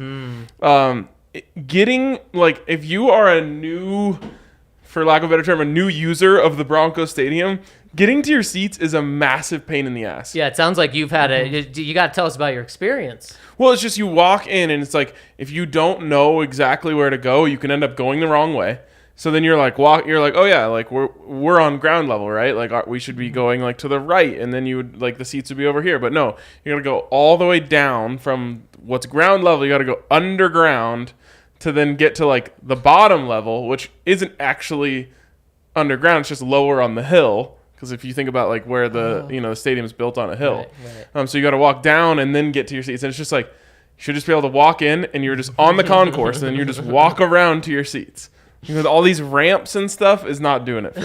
Getting, like, if you are a new, for lack of a better term, a new user of the Broncos Stadium, getting to your seats is a massive pain in the ass. Yeah, it sounds like you've had you got to tell us about your experience. Well, it's just you walk in and it's like, if you don't know exactly where to go, you can end up going the wrong way. So then you're like, oh yeah, like we're on ground level, right? Like we should be going like to the right, and then you would like the seats would be over here. But no, you got to go all the way down from what's ground level. You got to go underground to then get to like the bottom level, which isn't actually underground. It's just lower on the hill. Because if you think about like where the the stadium is built on a hill, Right. So you got to walk down and then get to your seats, and it's just like you should just be able to walk in and you're just on the concourse, and then you just walk around to your seats. All these ramps and stuff is not doing it for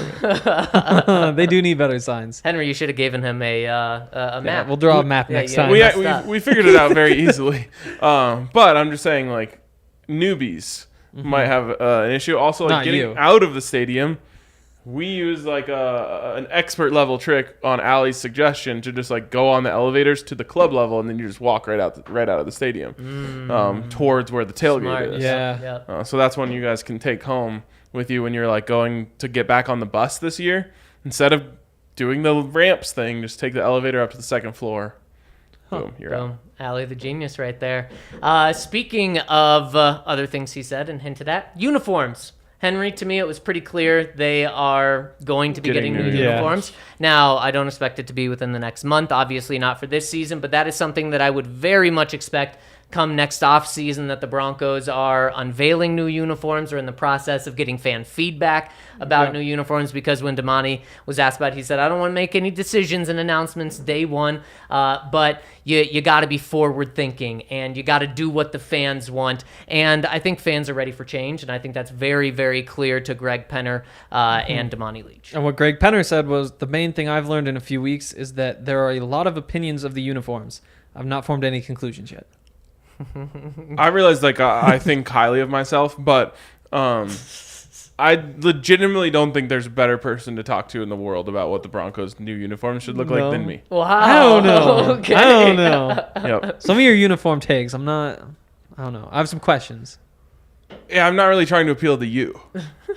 me. They do need better signs. Henry, you should have given him a Yeah, map. we'll draw a map Yeah, next yeah. time. We figured it out very easily. But I'm just saying, like, newbies might have an issue. Also, like Not getting you. out of the stadium, we use like an expert level trick on Allie's suggestion to just like go on the elevators to the club level, and then you just walk right out of the stadium towards where the tailgate Smart. is. Yeah. So that's one you guys can take home with you when you're like going to get back on the bus this year. Instead of doing the ramps thing, just take the elevator up to the second floor. Boom, you're out. Boom. Allie the genius right there. Speaking of other things he said and hinted at, uniforms. Henry, to me, it was pretty clear they are going to be getting new uniforms. Now, I don't expect it to be within the next month, obviously not for this season, but that is something that I would very much expect come next off season, that the Broncos are unveiling new uniforms or in the process of getting fan feedback about new uniforms, because when Damani was asked about it, he said, I don't want to make any decisions and announcements day one, but you got to be forward thinking and you got to do what the fans want. And I think fans are ready for change, and I think that's very, very clear to Greg Penner and Damani Leech. And what Greg Penner said was, the main thing I've learned in a few weeks is that there are a lot of opinions of the uniforms. I've not formed any conclusions yet. I realized like I think highly of myself, but I legitimately don't think there's a better person to talk to in the world about what the Broncos' new uniforms should look like than me. Wow. I don't know. Okay. I don't know. Yep. Some of your uniform takes, I don't know. I have some questions. Yeah, I'm not really trying to appeal to you.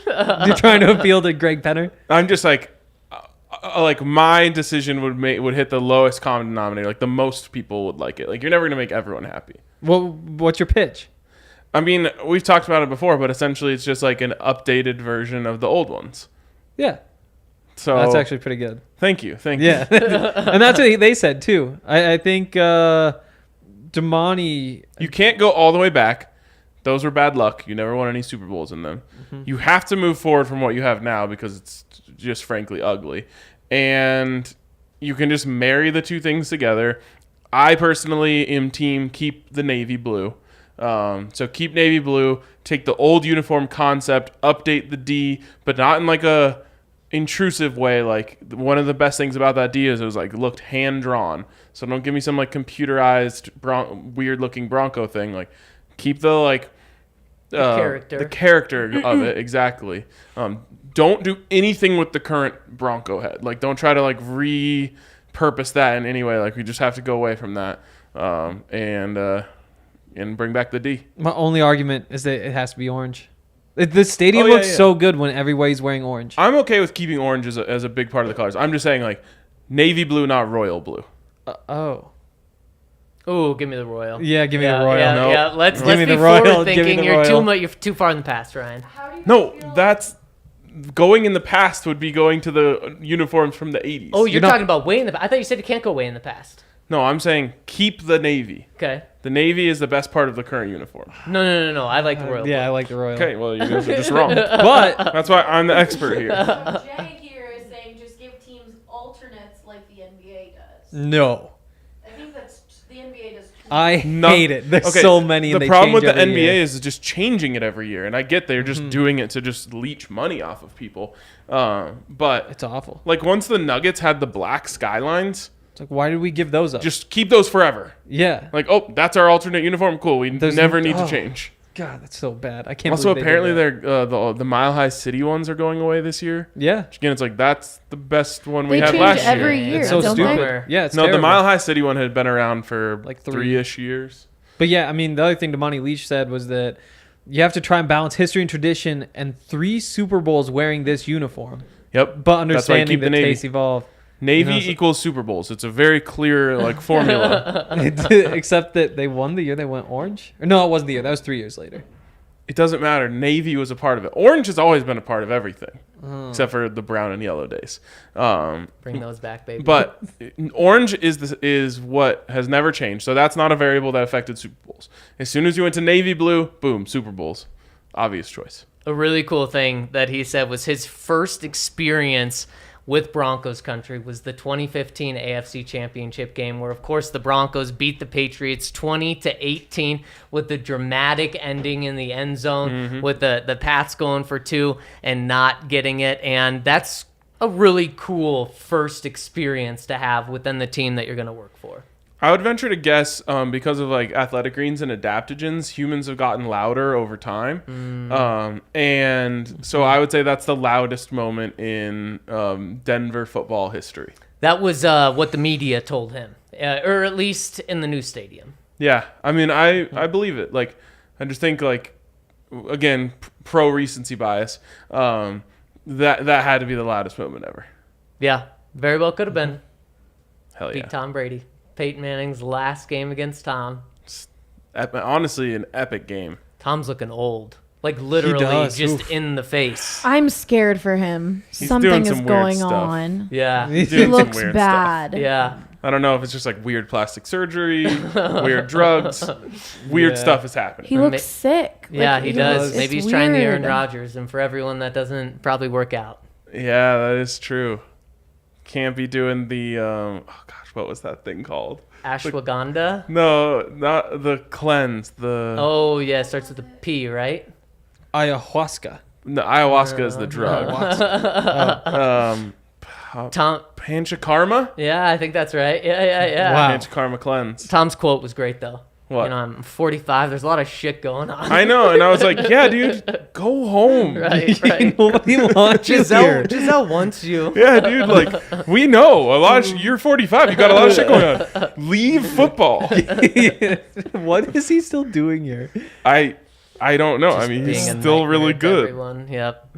You're trying to appeal to Greg Penner? I'm just like my decision would hit the lowest common denominator. Like the most people would like it. Like you're never gonna make everyone happy. Well, what's your pitch? I mean, we've talked about it before, but essentially it's just like an updated version of the old ones. Yeah, So that's actually pretty good. Thank you. Yeah, and that's what they said too. I think Damani. You can't go all the way back. Those were bad luck. You never won any Super Bowls in them. You have to move forward from what you have now because it's just frankly ugly. And you can just marry the two things together. I personally am team keep the navy blue. So keep navy blue, take the old uniform concept, update the D, but not in like a intrusive way. Like one of the best things about that D is it was like looked hand drawn. So don't give me some like computerized weird looking Bronco thing. Like keep the the character of it. Exactly. Don't do anything with the current Bronco head. Like don't try to like repurpose that in any way. Like we just have to go away from that. And bring back the D. My only argument is that it has to be orange. The stadium looks so good when everybody's wearing orange. I'm okay with keeping orange as a big part of the colors. I'm just saying like navy blue, not royal blue. Ooh, give me the royal. Yeah, give me the royal. Yeah, No. yeah. Let's Give me be the royal. forward Give me thinking. the royal. You're too far in the past, Ryan. No, that's going in the past would be going to the uniforms from the 80s. Oh, you're talking about way in the. I thought you said you can't go way in the past. No, I'm saying keep the navy. Okay. The navy is the best part of the current uniform. No. I like the royal. Yeah, I blue. like the royal. Okay, well, you guys are just wrong. But That's why I'm the expert here. Jay here is saying just give teams alternates like the NBA does. no, I think that's the NBA does. I hate it. There's Okay, so many. And The they problem with change the every NBA year. is just changing it every year, and I get they're just doing it to just leech money off of people. But It's awful. like once the Nuggets had the black skylines, It's like, why did we give those up? just keep those forever. yeah. Like, oh, that's our alternate uniform. Cool. We There's never need to oh. change. God, that's so bad. I can't. Also, believe they did apparently, that. they're the Mile High City ones are going away this year. Yeah. Which, again, it's like that's the best one we They had change last every year. year. It's so don't stupid. they? Yeah, it's No, terrible. the Mile High City one had been around for Like like three. 3-ish years. But yeah, I mean, the other thing Damani Leech said was that you have to try and balance history and tradition, and 3 Super Bowls wearing this uniform, Yep. but That's why you understanding keep the that Navy. tastes evolve. Navy You know, so- equals Super Bowls. It's a very clear like formula. Except that they won the year they went orange. Or no, it wasn't the year. That was 3 years later. It doesn't matter. Navy was a part of it. Orange has always been a part of everything, Oh. except for the brown and yellow days. Bring those back, baby. But orange is what has never changed. So that's not a variable that affected Super Bowls. As soon as you went to navy blue, boom, Super Bowls. Obvious choice. a really cool thing that he said was his first experience with Broncos country was the 2015 AFC Championship game, where of course the Broncos beat the Patriots 20-18 with the dramatic ending in the end zone, with the Pats going for 2 and not getting it. And that's a really cool first experience to have within the team that you're going to work for. I would venture to guess, because of like athletic greens and adaptogens, humans have gotten louder over time, and so I would say that's the loudest moment in Denver football history. That was what the media told him, or at least in the new stadium. Yeah, I mean, I believe it. Like, I just think like, again, pro recency bias. That had to be the loudest moment ever. Yeah, very well could have been. Hell yeah! Beat Tom Brady. Peyton Manning's last game against Tom. Honestly, an epic game. Tom's looking old. Like literally does. just Oof. in the face. I'm scared for him. He's Something doing is some weird going stuff. on. Yeah. He's He doing some looks weird bad. Yeah. I don't know if it's just like weird plastic surgery, weird drugs, weird Yeah. stuff is happening. He looks sick. Yeah, Like, he does. it's Maybe he's trying the Aaron weird. Rodgers, and for everyone that doesn't probably work out. Yeah, that is true. Can't be doing the oh gosh, what was that thing called? Ashwagandha? No, not the cleanse. The Oh, yeah, it starts with a P, right? Ayahuasca. no, ayahuasca is the drug. Tom, Panchakarma? yeah, I think that's right. Yeah. Wow. Panchakarma cleanse. Tom's quote was great, though. What? You know, I'm 45. There's a lot of shit going on. I know, and I was like, yeah, dude, go home. Right. Nobody wants you here. Giselle wants you. Yeah, dude, like we know a lot. You're 45. You got a lot of shit going on. Leave football. What is he still doing here? I don't know. I mean, he's Being a still really nightmare to good. everyone. Yep.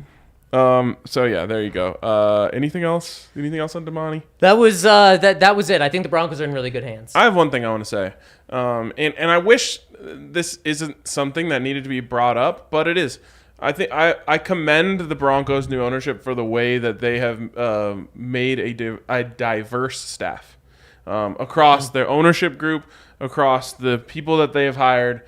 So yeah, there you go. Anything else? Anything else on Damani? That was that was it. I think the Broncos are in really good hands. I have one thing I want to say, and I wish this isn't something that needed to be brought up, but it is. I think I commend the Broncos' new ownership for the way that they have made a diverse staff across their ownership group, across the people that they have hired.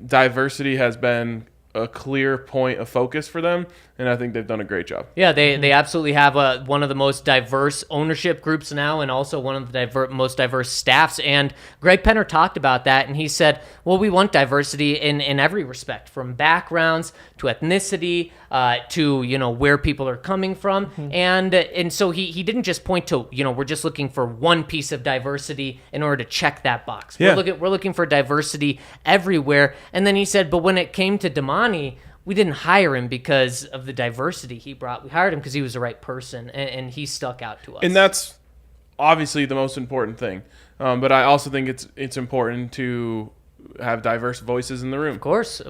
Diversity has been a clear point of focus for them, and I think they've done a great job. Yeah, they absolutely have one of the most diverse ownership groups now, and also one of the most diverse staffs. And Greg Penner talked about that, and he said, well, we want diversity in every respect, from backgrounds to ethnicity to, you know, where people are coming from. And so he didn't just point to, you know, we're just looking for one piece of diversity in order to check that box. Yeah. We're looking for diversity everywhere. And then he said, but when it came to Damani, we didn't hire him because of the diversity he brought. We hired him because he was the right person, and he stuck out to us. And that's obviously the most important thing. But I also think it's important to have diverse voices in the room. Of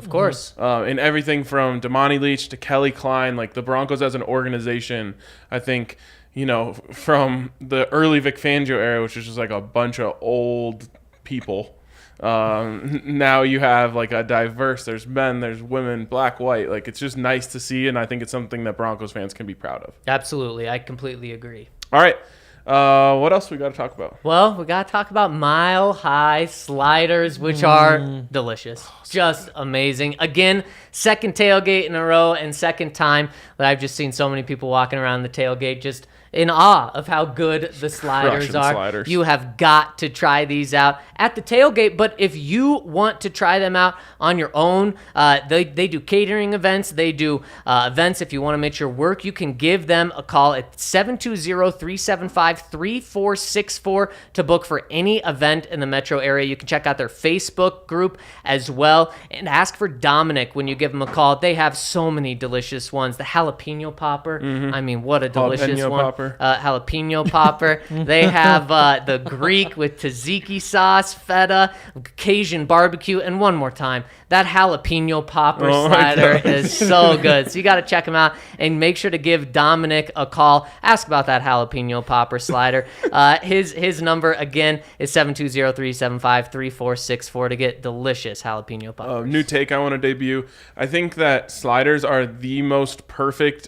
course. In everything from Damani Leech to Kelly Klein, like the Broncos as an organization, I think, you know, from the early Vic Fangio era, which is just like a bunch of old people, Now you have like a diverse. There's men, there's women, black, white. Like it's just nice to see, and I think it's something that Broncos fans can be proud of. Absolutely, I completely agree. All right, what else we got to talk about? Well, we got to talk about Mile High sliders, which are delicious. Just amazing. Again, second tailgate in a row and second time that I've just seen so many people walking around the tailgate just in awe of how good the sliders Crushing are. sliders. You have got to try these out at the tailgate, but if you want to try them out on your own, they do catering events. They do events if you want to make your work. You can give them a call at 720-375-3464 to book for any event in the metro area. You can check out their Facebook group as well and ask for Dominic when you give them a call. They have so many delicious ones. The jalapeno popper. I mean, what a delicious Jalapeno one. popper. Jalapeno popper. They have the Greek with tzatziki sauce, feta, Cajun barbecue, and one more time, that jalapeno popper slider is so good. So you got to check them out and make sure to give Dominic a call. Ask about that jalapeno popper slider. His number again is 720-375-3464 to get delicious jalapeno poppers. New take I want to debut. I think that sliders are the most perfect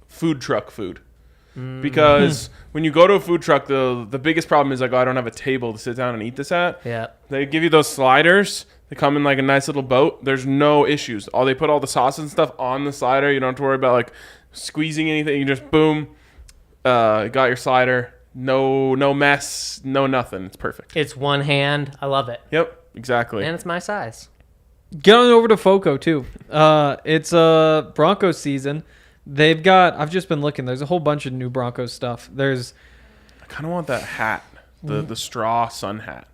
food truck food. Because when you go to a food truck, the biggest problem is like, oh, I don't have a table to sit down and eat this at. Yeah. They give you those sliders. They come in like a nice little boat. There's no issues. They put all the sauce and stuff on the slider. You don't have to worry about like squeezing anything. You just boom, got your slider. No mess, no nothing. It's perfect. It's one hand. I love it. Yep, exactly. And it's my size. Get on over to FOCO too. It's Broncos season. They've got, I've just been looking, there's a whole bunch of new Broncos stuff. I kind of want that hat, the straw sun hat.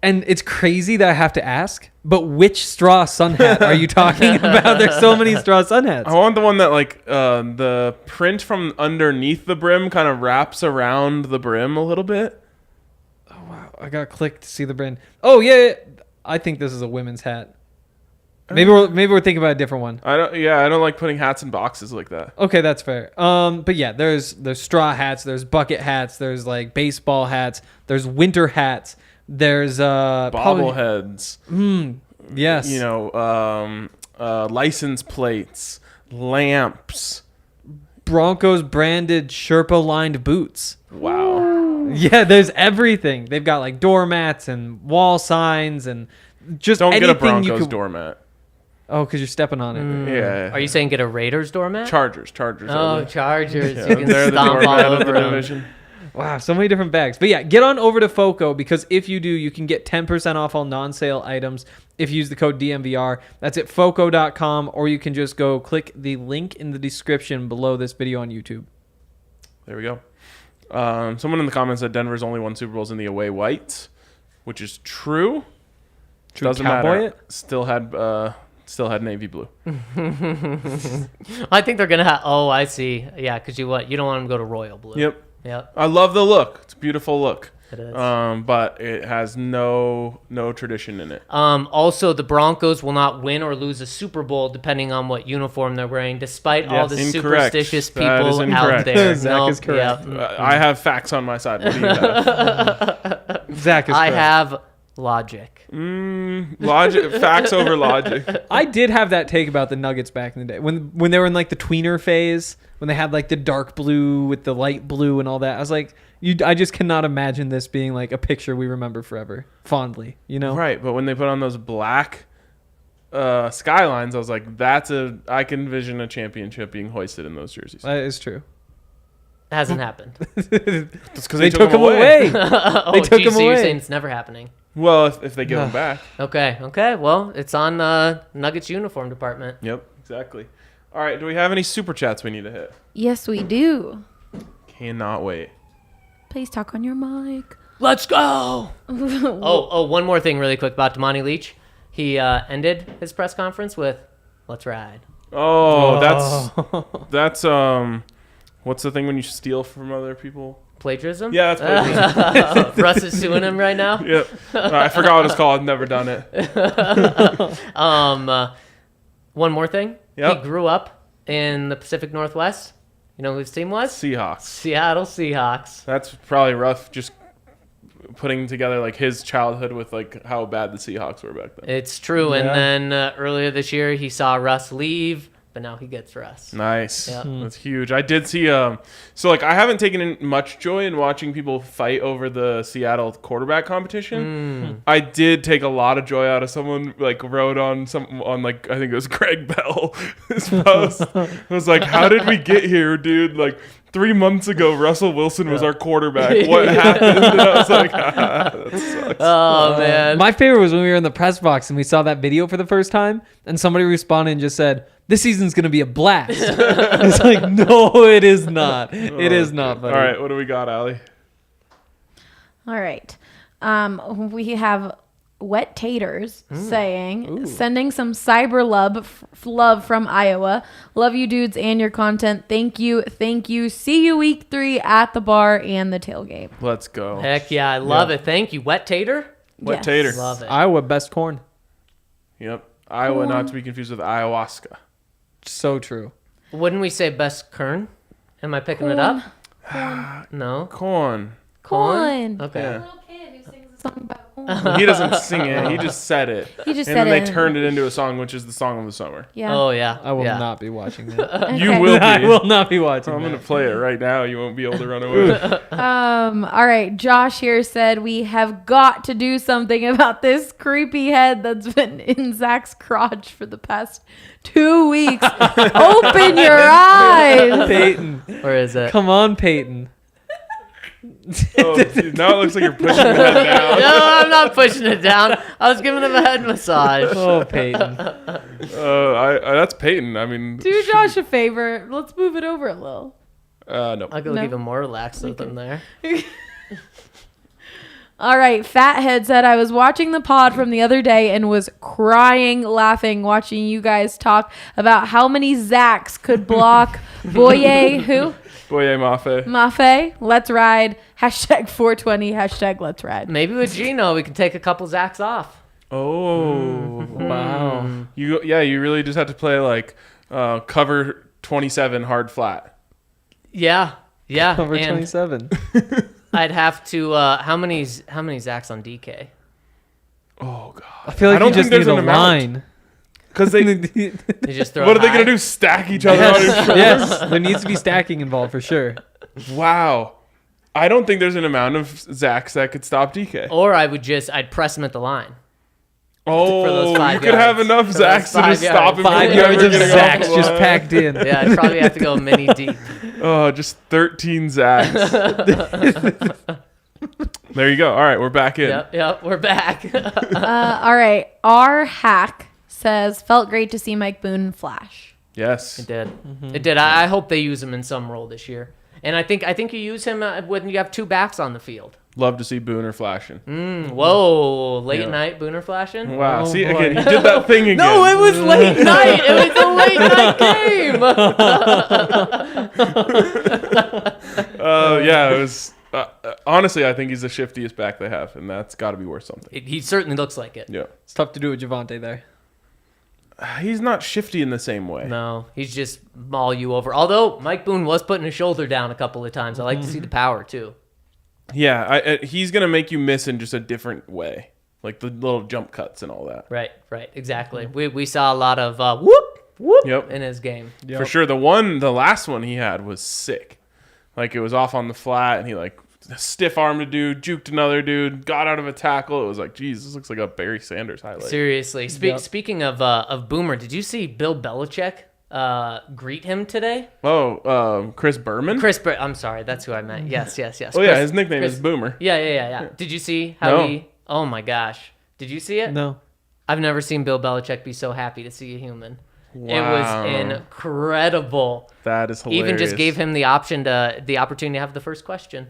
And it's crazy that I have to ask, but which straw sun hat are you talking about? There's so many straw sun hats. I want the one that like the print from underneath the brim kind of wraps around the brim a little bit. Oh, wow. I got to click to see the brand. Oh, yeah. I think this is a women's hat. Maybe we're thinking about a different one. I don't like putting hats in boxes like that. Okay, that's fair. But yeah, there's straw hats, there's bucket hats, there's like baseball hats, there's winter hats, there's bobbleheads. Yes. You know, license plates, lamps, Broncos branded Sherpa lined boots. Wow. Yeah, there's everything. They've got like doormats and wall signs and just don't anything get a Broncos you could doormat. Oh, because you're stepping on it. Yeah. Are you saying get a Raiders doormat? Chargers? Oh, Chargers. Yeah, You can they're the stomp all doormat of over the them. division. Wow, so many different bags. But yeah, get on over to FOCO because if you do, you can get 10% off all non-sale items if you use the code DNVR. That's at FOCO.com, or you can just go click the link in the description below this video on YouTube. There we go. Someone in the comments said Denver's only won Super Bowls in the away whites, which is true. Doesn't Cowboy matter. it? Still had navy blue. I think they're going to have... Oh, I see. Yeah, because you don't want them to go to royal blue. Yep. I love the look. It's a beautiful look. It is. But it has no tradition in it. Also, the Broncos will not win or lose a Super Bowl depending on what uniform they're wearing, despite all the Incorrect. superstitious That is people out incorrect. there. Zach is correct. I have facts on my side. What do you have? Zach is I correct. have logic. Logic, facts over logic. I did have that take about the Nuggets back in the day when they were in like the tweener phase, when they had like the dark blue with the light blue and all that. I was like, I just cannot imagine this being like a picture we remember forever, fondly. You know? Right, but when they put on those black skylines, I was like, I can envision a championship being hoisted in those jerseys. That is true. Hasn't happened. It's because They took them away. Oh, They took geez, him so you're away. saying it's never happening. Well, if they give them back. Okay. Well, it's on Nuggets uniform department. Yep, exactly. All right, do we have any super chats we need to hit? Yes, we do. Cannot wait. Please talk on your mic. Let's go. One more thing really quick about Damani Leech. He ended his press conference with, "Let's ride." Oh, that's what's the thing when you steal from other people? Plagiarism? Yeah, that's plagiarism. Russ is suing him right now. Yep. I forgot what it's called. I've never done it. One more thing. Yep. He grew up in the Pacific Northwest. You know who his team was? Seahawks. Seattle Seahawks. That's probably rough. Just putting together like his childhood with like how bad the Seahawks were back then. It's true. Yeah. And then earlier this year, he saw Russ leave, but now he gets Russ. Nice. Yep. That's huge. I did see so like I haven't taken in much joy in watching people fight over the Seattle quarterback competition. I did take a lot of joy out of someone like wrote on like I think it was Greg Bell his post. It was like, how did we get here, dude? Like 3 months ago, Russell Wilson was our quarterback. What happened? And I was like, that sucks. Oh, man. My favorite was when we were in the press box and we saw that video for the first time, and somebody responded and just said, "This season's gonna be a blast." It's like, no, it is not. It is not. Buddy. All right, what do we got, Allie? All right. We have Wet Taters sending some cyber love from Iowa. Love you dudes and your content. Thank you. See you week 3 at the bar and the tailgate. Let's go. Heck yeah, I love it. Thank you. Wet Tater? Wet Yes. Tater. Love it. Iowa best corn. Yep. Iowa, not to be confused with ayahuasca. So true. Wouldn't we say best Kern? Am I picking it up? No. Corn. Corn. Okay. Yeah. Little kid who sings a song about corn. Well, he doesn't sing it. He just said it. He just and said then it. they turned it into a song, which is the song of the summer. Yeah. Oh, yeah. I will yeah. not be watching that. You Okay. will be. I will not be watching I'm that. going to play it right now. You won't be able to run away. All right. Josh here said we have got to do something about this creepy head that's been in Zach's crotch for the past 2 weeks. Open your eyes. Peyton. Or is it? Come on, Peyton. Oh, dude, now it looks like you're pushing the head down. No, I'm not pushing it down. I was giving him a head massage. Oh, Peyton. That's Peyton. I mean, Do Josh a favor. Let's move it over a little. no. I'll go No. even more relaxed with him there. All right, Fathead said, I was watching the pod from the other day and was crying, laughing, watching you guys talk about how many Zacs could block Boye, who? Boye Mafe. Mafe, let's ride, hashtag 420, hashtag let's ride. Maybe with Gino, we can take a couple Zacks off. Oh. Wow. You really just have to play like cover 27 hard flat. Yeah. Yeah. Over and 27. I'd have to, how many Zacks on DK? Oh, God. I feel like I don't you just think there's need a an amount. line. Because they, You just throw what it are they going high? to do? Stack each other on his shoulders? Yes, there needs to be stacking involved for sure. Wow. I don't think there's an amount of Zacs that could stop DK. Or I'd press him at the line. Oh, for those 5 you could have yards. enough For those Zacs to 5 just stop him. yards. 5 from yards ever of getting off Zacs the just line. packed in. Yeah, I'd probably have to go mini deep. Oh, just 13 Zacs. There you go. All right, we're back in. Yep, we're back. All right, our hack says, felt great to see Mike Boone flash. Yes. It did. It did. I hope they use him in some role this year. And I think you use him when you have two backs on the field. Love to see Booner flashing. Whoa, late Yeah. night Booner flashing? Wow. Oh, See, boy. again, he did that thing again. No, it was late night. It was a late night game. Yeah, it was. Honestly, I think he's the shiftiest back they have, and that's got to be worth something. He certainly looks like it. Yeah. It's tough to do with Javonte there. He's not shifty in the same way. No, he's just maul you over. Although Mike Boone was putting his shoulder down a couple of times. I like to see the power too. Yeah, he's going to make you miss in just a different way. Like the little jump cuts and all that. Right, exactly. We saw a lot of whoop Yep. in his game. For sure. The last one he had was sick. Like it was off on the flat, and he like stiff armed a dude, juked another dude, got out of a tackle. It was like, geez, this looks like a Barry Sanders highlight. Seriously. Speaking of Boomer, did you see Bill Belichick greet him today? Oh, Chris Berman? I'm sorry, that's who I meant. Yes. Oh, yeah, his nickname is Boomer. Yeah. Did you see how No. he... Oh, my gosh. Did you see it? No. I've never seen Bill Belichick be so happy to see a human. Wow. It was incredible. That is hilarious. Even just gave him the opportunity to have the first question.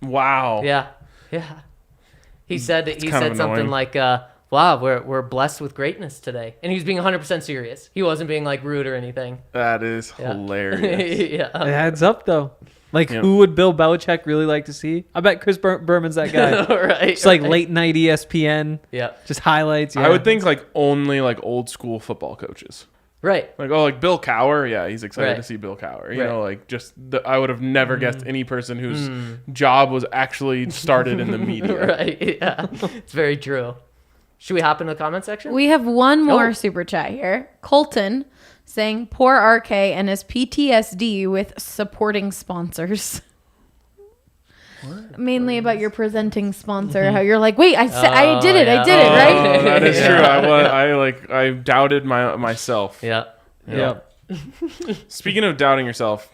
Wow. Yeah. He said kind something of annoying. like, "Wow, we're blessed with greatness today," and he was being 100% serious. He wasn't being like rude or anything. That is Yeah. hilarious. It adds up, though. Like, Yeah. who would Bill Belichick really like to see? I bet Chris Berman's that guy. Right. It's like late night ESPN, Yeah. just highlights. Yeah. I would think like only like old school football coaches. Right. Like, oh, like Bill Cowher. Yeah, he's excited Right. to see Bill Cowher. You Right. know, like I would have never guessed any person whose job was actually started in the media. Right. Yeah. It's very true. Should we hop into the comment section? We have one more Oh. super chat here. Colton saying, poor RK and his PTSD with supporting sponsors. Mainly about your presenting sponsor, how you're like, wait, I did it, yeah. I did it, right? Oh, that is Yeah. true. I doubted myself. Yeah. Yeah. Speaking of doubting yourself,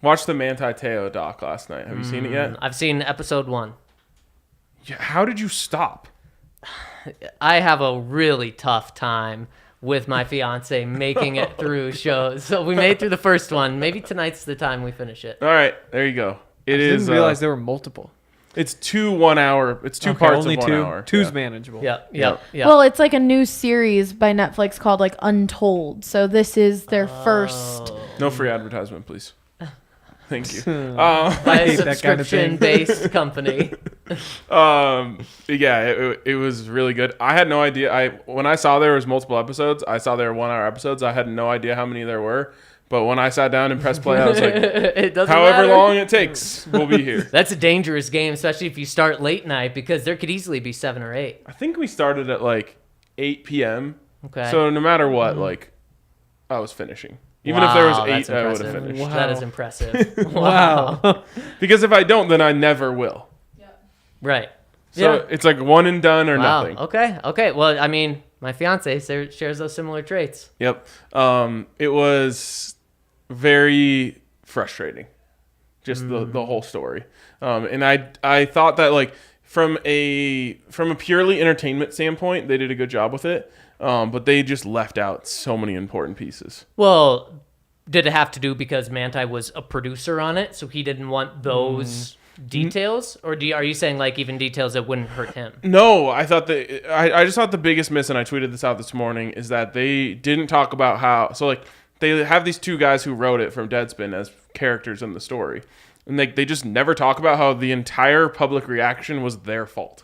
watch the Manti Te'o doc last night. Have you seen it yet? I've seen episode 1. Yeah, how did you stop? I have a really tough time with my fiance making it through shows. So we made it through the first one. Maybe tonight's the time we finish it. All right, there you go. I didn't realize there were multiple. It's 2 1 hour. It's 2 parts only of 1 two. hour. Two's Yeah. manageable. Yeah. Well, it's like a new series by Netflix called like Untold. So this is their first. No free advertisement, please. Thank you. By a hate that kind of thing. subscription-based company. Yeah, it was really good. I had no idea. When I saw there was multiple episodes, I saw there were 1 hour episodes. I had no idea how many there were. But when I sat down and pressed play, I was like, It doesn't however matter. long it takes, we'll be here. That's a dangerous game, especially if you start late night, because there could easily be 7 or 8. I think we started at like 8 p.m. Okay. So no matter what, like, I was finishing. Even if there was Wow, 8, that's I would have impressive. finished. Wow. That is impressive. Wow. Because if I don't, then I never will. Right. So Yeah. it's like one and done or Wow. nothing. Okay. Well, I mean, my fiance shares those similar traits. Yep. It was very frustrating, just the whole story. And I thought that like from a purely entertainment standpoint, they did a good job with it. But they just left out so many important pieces. Well, did it have to do because Manti was a producer on it, so he didn't want those details? Or are you saying like even details that wouldn't hurt him? No, I thought that I just thought the biggest miss, and I tweeted this out this morning, is that they didn't talk about how. So like they have these 2 guys who wrote it from Deadspin as characters in the story, and they just never talk about how the entire public reaction was their fault.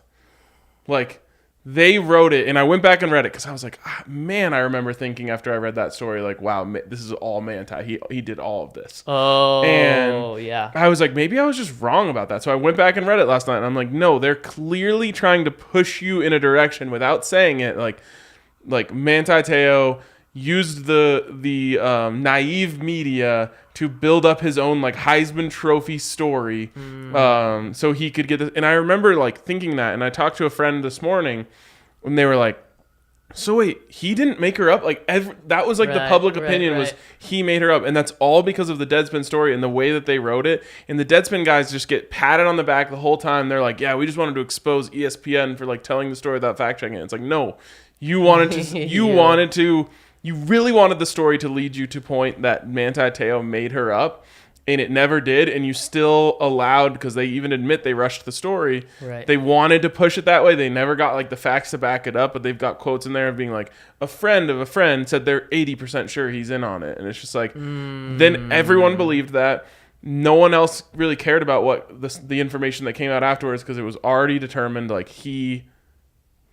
Like they wrote it, and I went back and read it because I was like, man, I remember thinking after I read that story, like, wow, this is all Manti. He did all of this. Oh, And yeah. I was like, maybe I was just wrong about that. So I went back and read it last night, and I'm like, no, they're clearly trying to push you in a direction without saying it. Like Manti Te'o used the naive media to build up his own like Heisman Trophy story, so he could get this. And I remember like thinking that, and I talked to a friend this morning, and they were like, so wait, he didn't make her up? Like that was like the Right, public right, opinion was right. he made her up, and that's all because of the Deadspin story and the way that they wrote it. And the Deadspin guys just get patted on the back the whole time. They're like, yeah, we just wanted to expose ESPN for like telling the story without fact checking it. It's like, no, you wanted to, you really wanted the story to lead you to point that Manti Te'o made her up, and it never did, and you still allowed, because they even admit they rushed the story. Right. They wanted to push it that way. They never got like the facts to back it up, but they've got quotes in there of being like, a friend of a friend said they're 80% sure he's in on it. And it's just like, then everyone believed that. No one else really cared about what the information that came out afterwards, because it was already determined like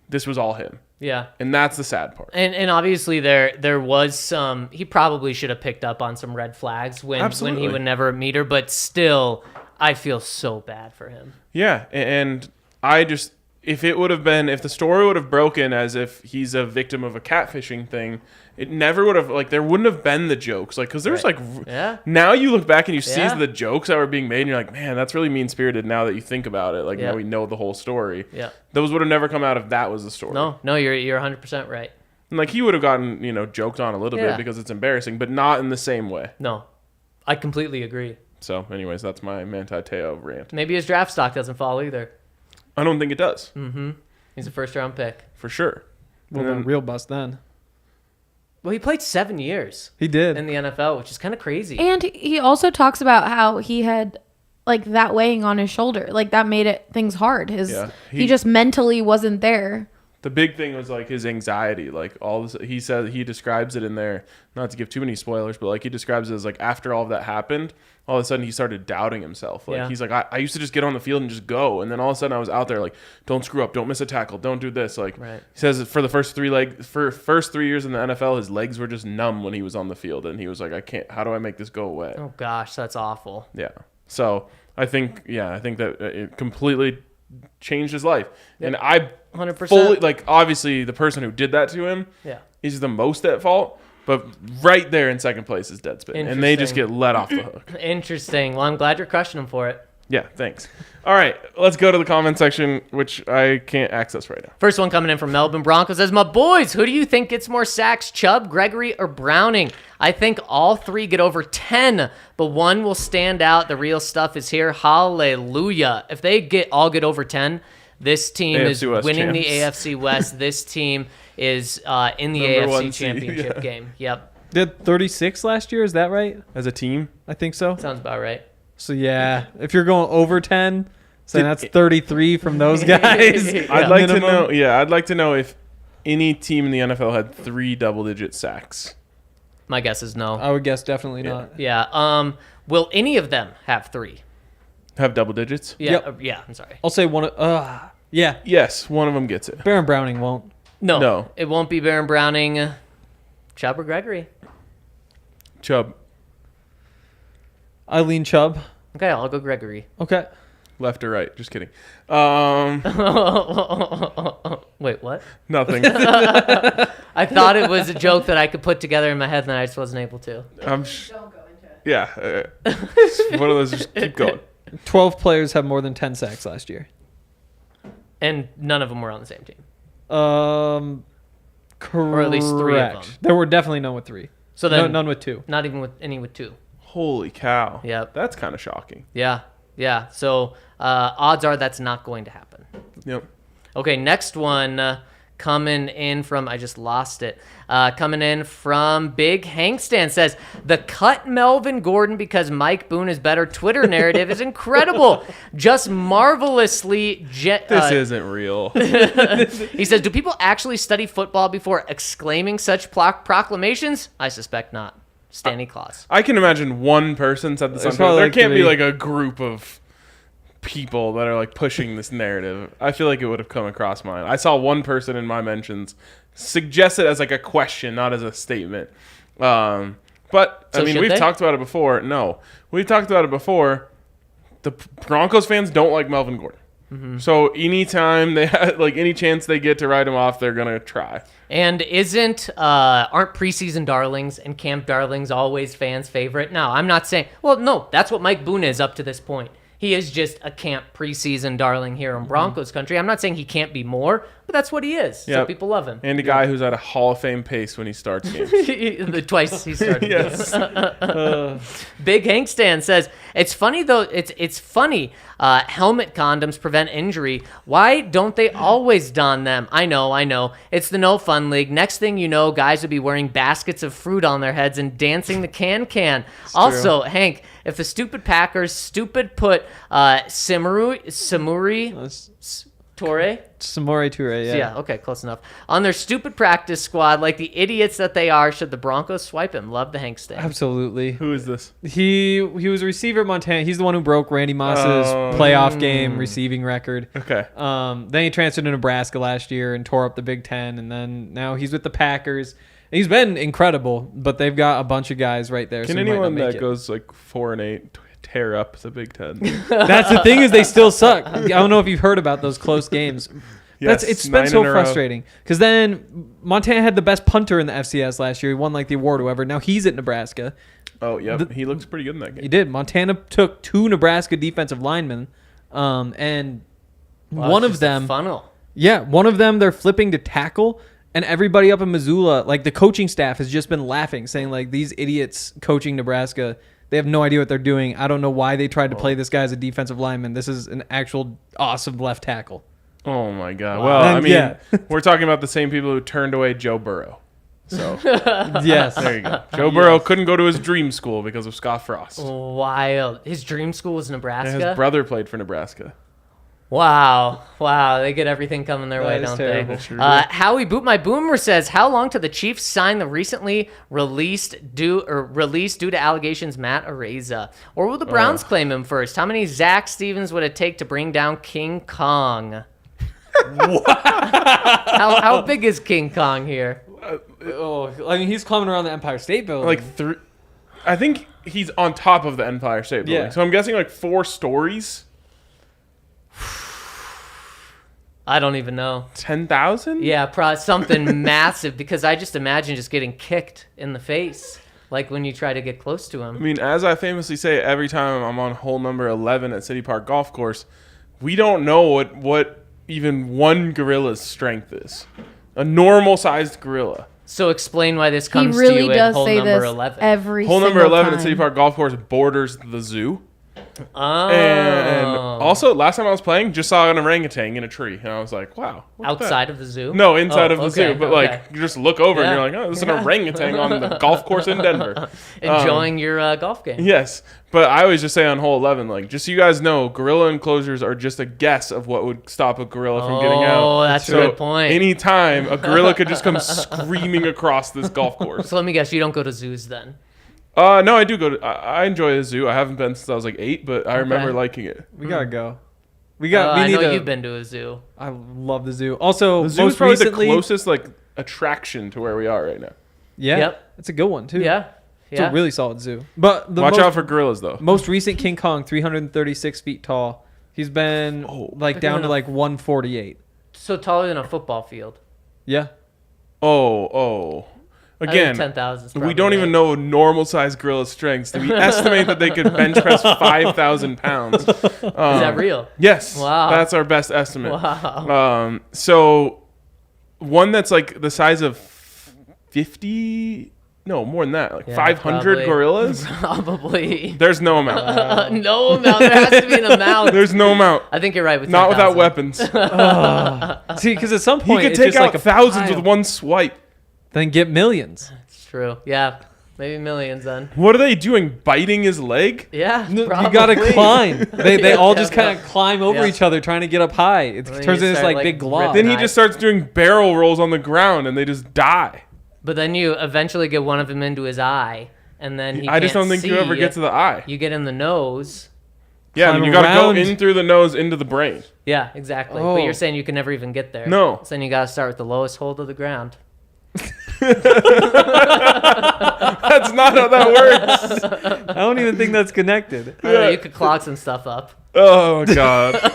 this was all him. Yeah. And that's the sad part. And obviously there was some, he probably should have picked up on some red flags when Absolutely. he would never meet her, but still, I feel so bad for him. Yeah, and I just, if the story would have broken as if he's a victim of a catfishing thing, it never would have, like, there wouldn't have been the jokes. Like, because there's, Right. like, Yeah. now you look back and you see Yeah. the jokes that were being made, and you're like, man, that's really mean-spirited now that you think about it. Like, Yeah. now we know the whole story. Yeah. Those would have never come out if that was the story. No, you're 100% right. And, like, he would have gotten, joked on a little Yeah. bit because it's embarrassing, but not in the same way. No, I completely agree. So, anyways, that's my Manti Te'o rant. Maybe his draft stock doesn't fall either. I don't think it does, He's a first-round pick. for sure. Well, And then then- real bust then. Well, he played 7 years He did. in the NFL, which is kind of crazy. And he also talks about how he had like that weighing on his shoulder. Like that made things hard. Yeah. He just mentally wasn't there the big thing was like his anxiety, like all this. He said he describes it in there. Not to give too many spoilers, but like he describes it as like after all of that happened, all of a sudden he started doubting himself. Like he's like, I used to just get on the field and just go, and then all of a sudden I was out there like, don't screw up, don't miss a tackle, don't do this. Like he says for the first 3 years in the NFL, his legs were just numb when he was on the field, and he was like, I can't. How do I make this go away? Oh gosh, that's awful. Yeah. So I think that it completely changed his life, and I 100%. fully like obviously the person who did that to him is the most at fault. But right there in second place is Deadspin. And they just get let off the hook. Interesting. Well, I'm glad you're crushing them for it. Yeah, thanks. All right, let's go to the comment section, which I can't access right now. First one coming in from Melbourne Broncos says, my boys, who do you think gets more sacks, Chubb, Gregory, or Browning? I think all 3 get over 10, but one will stand out. The real stuff is here. Hallelujah. If they all get over 10, this team is winning the AFC West. This team is in the AFC Championship game. Yep. Did 36 last year? Is that right? As a team? I think so. Sounds about right. So, yeah, if you're going over 10, so that's 33 from those guys. I'd like to know. Yeah, I'd like to know if any team in the NFL had 3 double-digit sacks. My guess is no. I would guess definitely not. Yeah. Will any of them have 3? Have double digits? Yeah. Yep. Yeah. I'm sorry. I'll say one. Yeah. Yes, one of them gets it. Baron Browning won't. No. It won't be Baron Browning, Chubb, or Gregory. Chubb. Eileen Chubb. Okay, I'll go Gregory. Okay. Left or right? Just kidding. Wait, what? Nothing. I thought it was a joke that I could put together in my head, and I just wasn't able to. Don't go into it. Yeah. It's one of those. Just keep going. 12 players have more than 10 sacks last year. And none of them were on the same team. Correct. Or at least 3 of them. There were definitely none with 3. So then, none with 2. Not even with any with 2. Holy cow. Yep. That's kind of shocking. Yeah. So odds are that's not going to happen. Yep. Okay, next one coming in from, I just lost it. Coming in from Big Hankstan says, the cut Melvin Gordon because Mike Boone is better Twitter narrative is incredible. Just marvelously. This isn't real. He says, do people actually study football before exclaiming such proclamations? I suspect not. Stanley Claus. I can imagine one person said this on Twitter. There can't be like a group of people that are like pushing this narrative. I feel like it would have come across mine. I saw one person in my mentions suggest it as like a question, not as a statement. But So I mean, we've talked about it before. No, we've talked about it before. The Broncos fans don't like Melvin Gordon. Mm-hmm. So anytime they have, like any chance they get to write him off, they're gonna try. And aren't preseason darlings and camp darlings always fans' favorite? No, I'm not saying. Well, no, that's what Mike Boone is up to this point. He is just a camp preseason darling here in Broncos country. I'm not saying he can't be more, but that's what he is. Yep. So people love him. And a guy who's at a Hall of Fame pace when he starts games. Twice he started. Yes. Big Hank Stan says, it's funny though. It's funny. Helmet condoms prevent injury. Why don't they always don them? I know. It's the no fun league. Next thing you know, guys would be wearing baskets of fruit on their heads and dancing the can. Also, Hank, if the stupid Packers put Samori Toure, yeah, okay, close enough, on their stupid practice squad like the idiots that they are, should the Broncos swipe him? Love the Hank Stan. Absolutely. Who is this? He was a receiver at Montana. He's the one who broke Randy Moss's playoff game receiving record. Okay. Then he transferred to Nebraska last year and tore up the Big Ten, and then now he's with the Packers. He's been incredible, but they've got a bunch of guys right there. Can anyone that goes like 4-8 tear up the Big Ten? That's the thing, is they still suck. I don't know if you've heard about those close games. Yes, it's been so frustrating because then Montana had the best punter in the FCS last year. He won like the award or whatever. Now he's at Nebraska. Oh yeah, he looks pretty good in that game. He did. Montana took 2 Nebraska defensive linemen, and one of them funnel. Yeah, one of them they're flipping to tackle. And everybody up in Missoula, like the coaching staff, has just been laughing, saying like, these idiots coaching Nebraska, they have no idea what they're doing. I don't know why they tried to play this guy as a defensive lineman. This is an actual awesome left tackle. Oh my God! Wow. Well, I mean, we're talking about the same people who turned away Joe Burrow. So yes, there you go. Joe Burrow couldn't go to his dream school because of Scott Frost. Wild. His dream school was Nebraska. And his brother played for Nebraska. Wow. They get everything coming their way, is don't terrible. they? Howie Boot My Boomer says, how long till the Chiefs sign the recently released due to allegations Matt Araiza? Or will the Browns claim him first? How many Zac Stevens would it take to bring down King Kong? How big is King Kong here? I mean, he's climbing around the Empire State Building. Like I think he's on top of the Empire State Building. Yeah. So I'm guessing like 4 stories. I don't even know. 10,000? Yeah, something massive, because I just imagine just getting kicked in the face, like when you try to get close to I him. mean, as I famously say every time I'm on hole number 11 at City Park Golf Course, we don't know what even one gorilla's strength is. A normal-sized gorilla. So explain why this He comes to really you does in hole say number this 11. every Hole number single 11 time. at City Park Golf Course borders the zoo. Oh. And also, last time I was playing, just saw an orangutan in a tree. And I was like, wow. what's that? Outside of the zoo? No, inside Oh, of the okay, zoo. But, okay. like, you just look over Yeah. and you're like, oh, there's an orangutan on the golf course in Denver. Enjoying your golf game. Yes. But I always just say on hole 11, like, just so you guys know, gorilla enclosures are just a guess of what would stop a gorilla from getting out. Oh, that's a good point. Anytime, a gorilla could just come screaming across this golf course. So let me guess, you don't go to zoos then? No, I do go to. I enjoy a zoo. I haven't been since I was like 8, but I remember liking it. we gotta go. We I need know to. you've been to a zoo. I love the zoo. Also, The zoo is most probably recently, the closest like attraction to where we are right now. yeah, Yep. it's a good one too. Yeah. It's a really solid zoo. But the Watch most, out for gorillas though. most recent King Kong, 336 feet tall. He's been like Bigger down than to a- like 148. So taller than a football field. Yeah. Oh. Again, 10,000. we don't even know normal sized gorilla strengths. We estimate that they could bench press 5,000 pounds. Is that real? Yes. Wow. That's our best estimate. Wow. So one that's like the size of 50, no, more than that, like Yeah, 500 probably. gorillas. Probably. There's no amount. No amount. There has to be an amount. There's no amount. I think you're right with Not 10,000. without weapons. See, because at some He point could it's take just out like a thousands pile. with one swipe. Then get millions. It's true. Yeah. Maybe millions then. What are they doing? Biting his leg? Yeah. You probably. gotta climb. They all just Yeah. kind of climb over Yeah. each other trying to get up high. It And then turns you into this start, like big glob. Then he Nice. just starts doing barrel rolls on the ground and they just die. But then you eventually get one of them into his eye, and then he I just can't don't think you ever see. get to the eye. You get in the nose. Yeah, Climb and you gotta go around. in through the nose into the brain. Yeah, exactly. Oh. But you're saying you can never even get there. No. So then you gotta start with the lowest hold of the ground. That's not how that works. I don't even think that's connected. I don't know, you could clog some stuff up. Oh, God.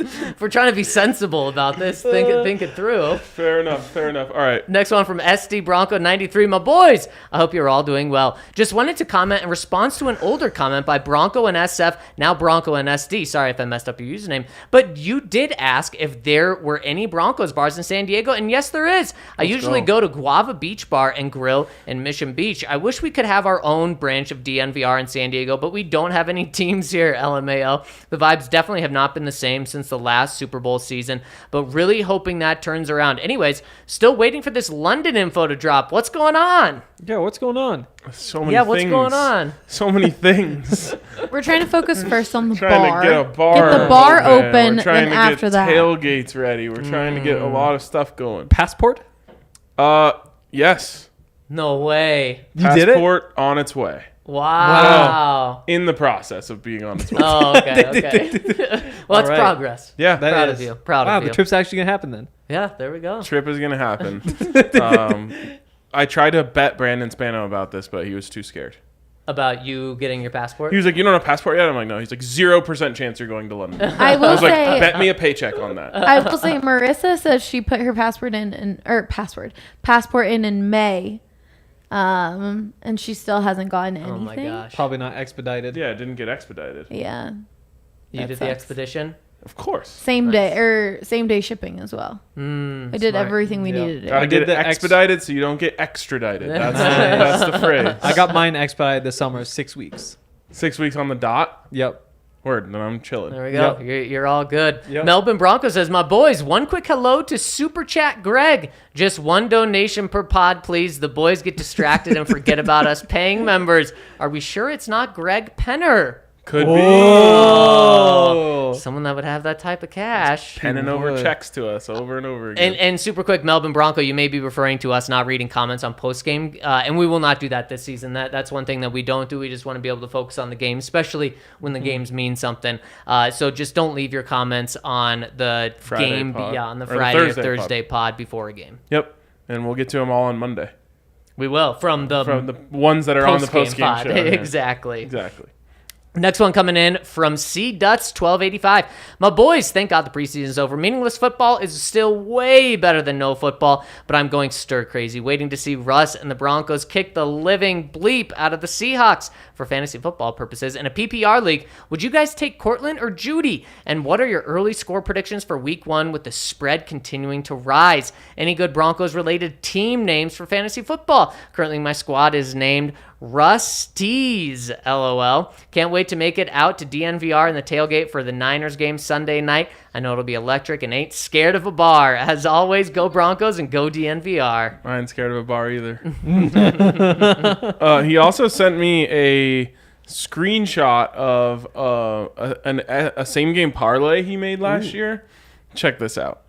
If we're trying to be sensible about this, think it through. Fair enough. All right. Next one from SD Bronco 93. My boys, I hope you're all doing well. Just wanted to comment in response to an older comment by Bronco and SF, now Bronco and SD. Sorry if I messed up your username. But you did ask if there were any Broncos bars in San Diego, and yes, there is. I usually go to Guava Beach Bar and Grill in Mission Beach. I wish we could have our own branch of DNVR in San Diego, but we don't have any teams here, LMAO. The vibes definitely have not been the same since the last Super Bowl season, but really hoping that turns around. Anyways, still waiting for this London info to drop. What's going on? Yeah, what's going on? So many Yeah, things. what's going on? So many things. We're trying to focus first on the Trying bar. to get a bar. Get the bar open, We're trying then to after get that. tailgates ready. We're trying to get a lot of stuff going. Passport? Yes. No way. You did it? Passport on its way. Wow. In the process of being on its way. Oh, okay. Well, it's All right. progress. Yeah. That Proud is- of you. Proud wow, of you. the trip's actually gonna happen then. Yeah, there we go. Trip is gonna happen. I tried to bet Brandon Spano about this, but he was too scared. About you getting your passport? He was like, "You don't have a passport yet?" I'm like, "No." He's like, 0% chance you're going to London. I I will was like, say, "Bet me a paycheck on that." I will say, Marissa says she put her passport in May, and she still hasn't gotten anything. Oh my gosh. Probably not expedited. Yeah, it didn't get expedited. Yeah, You that did the sucks. expedition? Of course. same day shipping as well. I did smart. everything we Yeah. needed to do. Gotta did get it the expedited so you don't get extradited. That's the phrase. I got mine expedited this summer, 6 weeks. 6 weeks on the dot. Yep. Word. Then I'm chilling. There we go. Yep. You're all good. Yep. Melbourne Broncos says, my boys, one quick hello to Super Chat Greg. Just one donation per pod, please. The boys get distracted and forget about us paying members. Are we sure it's not Greg Penner? Could be. Oh. Oh. Someone that would have that type of cash. Penning over would. checks to us over and over again. And super quick, Melbourne Bronco, you may be referring to us not reading comments on post-game, and we will not do that this season. That's one thing that we don't do. We just want to be able to focus on the game, especially when the games mean something. So just don't leave your comments on the Friday game, pod. on the Or the Friday or Thursday Thursday pod before a game. Yep. And we'll get to them all on Monday. We will, from the ones that are on the post-game pod. show. Yeah. Exactly. Exactly. Next one coming in from C Duts 1285. My boys, thank God the preseason is over. Meaningless football is still way better than no football, but I'm going stir crazy, waiting to see Russ and the Broncos kick the living bleep out of the Seahawks for fantasy football purposes. In a PPR league, would you guys take Cortland or Judy? And what are your early score predictions for week 1 with the spread continuing to rise? Any good Broncos related team names for fantasy football? Currently my squad is named Rusty's, LOL. Can't wait to make it out to DNVR in the tailgate for the Niners game Sunday night. I know it'll be electric and ain't scared of a bar. As always, go Broncos and go DNVR. I ain't scared of a bar either. He also sent me a screenshot of a same-game parlay he made last year. Check this out.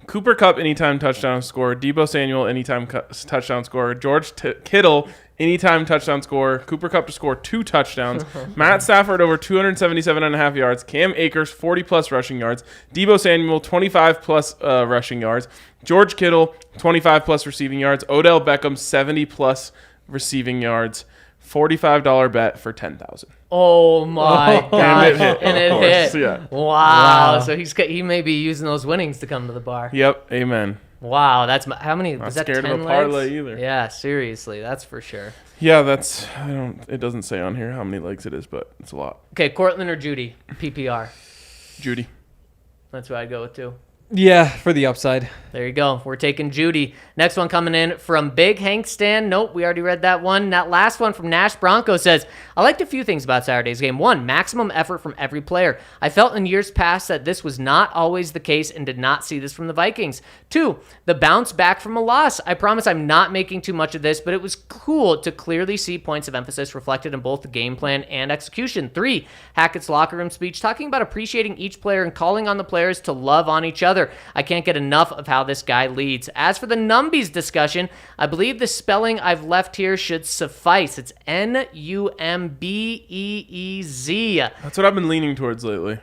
Cooper Kupp, anytime touchdown score. Deebo Samuel, anytime touchdown score. George Kittle, anytime touchdown score. Cooper Kupp to score 2 touchdowns. Matt Stafford over 277.5 yards. Cam Akers 40+ rushing yards. Deebo Samuel 25+ rushing yards. George Kittle 25+ receiving yards. Odell Beckham 70+ receiving yards. $45 bet for $10,000. Oh my God! And it hit. Yeah. Wow. So he may be using those winnings to come to the bar. Yep. Amen. Wow. That's how many? Not Was that scared 10 of a parlay legs? either. Yeah. Seriously, that's for sure. Yeah, it doesn't say on here how many legs it is, but it's a lot. Okay, Cortland or Judy? PPR. Judy. That's what I'd go with too. Yeah, for the upside. There you go. We're taking Judy. Next one coming in from Big Hank Stan. Nope, we already read that one. That last one from Nash Bronco says, I liked a few things about Saturday's game. 1, maximum effort from every player. I felt in years past that this was not always the case and did not see this from the Vikings. 2, the bounce back from a loss. I promise I'm not making too much of this, but it was cool to clearly see points of emphasis reflected in both the game plan and execution. 3, Hackett's locker room speech, talking about appreciating each player and calling on the players to love on each other. I can't get enough of how this guy leads. As for the Numbies discussion, I believe the spelling I've left here should suffice. It's Numbeez. That's what I've been leaning towards lately.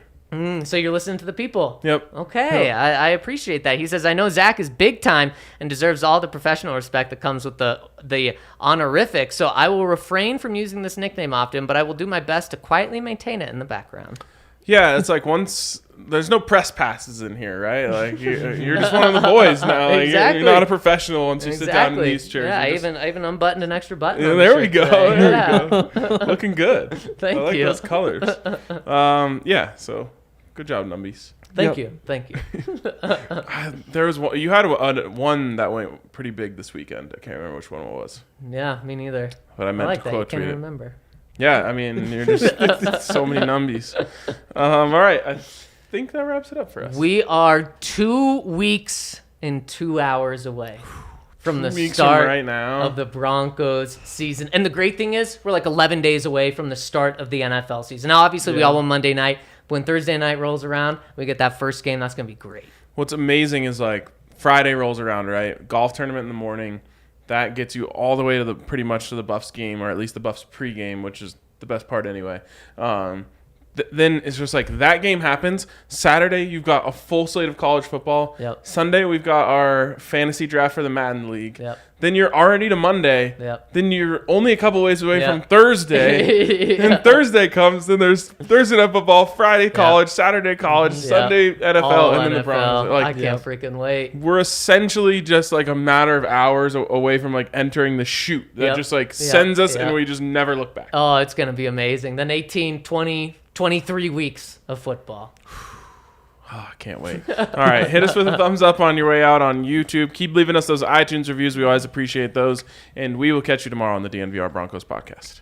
So you're listening to the people. Yep. Okay, Yep. I appreciate that. He says, I know Zach is big time and deserves all the professional respect that comes with the honorific, so I will refrain from using this nickname often, but I will do my best to quietly maintain it in the background. Yeah, it's like once there's no press passes in here, right? Like you're just one of the boys now. Like Exactly. you're not a professional once you sit down in these chairs. Yeah, You're I even unbuttoned an extra button. Yeah, on the there we shirt go. today. There Yeah. we go. Looking good. Thank I like you. those colors. Yeah. So good job, Numbies. Thank Yep. you. Thank you. There was one, you had one that went pretty big this weekend. I can't remember which one it was, Yeah, me neither. but I I meant like to that. You quote can't tweet even it. remember. Yeah, I mean you're just so many Numbies. All right, I think that wraps it up for us. We are 2 weeks and 2 hours away from the 2 weeks from start right now. of the Broncos season. And the great thing is, we're like 11 days away from the start of the NFL season. Now, obviously, we Yeah. all won Monday night. When Thursday night rolls around, we get that first game. That's going to be great. What's amazing is like Friday rolls around, right? Golf tournament in the morning. That gets you all the way to pretty much to the Buffs game, or at least the Buffs pregame, which is the best part anyway. Then it's just like that game happens. Saturday, you've got a full slate of college football. Yep. Sunday, we've got our fantasy draft for the Madden League. Yep. Then you're already to Monday. Yep. Then you're only a couple ways away Yep. from Thursday. Yeah. Then Thursday comes. Then there's Thursday night football, Friday college, Saturday college, Sunday NFL, All and then the NFL. Broncos. I Like, can't freaking wait. we're essentially just like a matter of hours away from like entering the chute that Yep. just like Yep. sends us Yep. and we just never look back. Oh, it's going to be amazing. Then 18, 20, 23 weeks of football. Oh, I can't wait. All right, hit us with a thumbs up on your way out on YouTube. Keep leaving us those iTunes reviews. We always appreciate those. And we will catch you tomorrow on the DNVR Broncos podcast.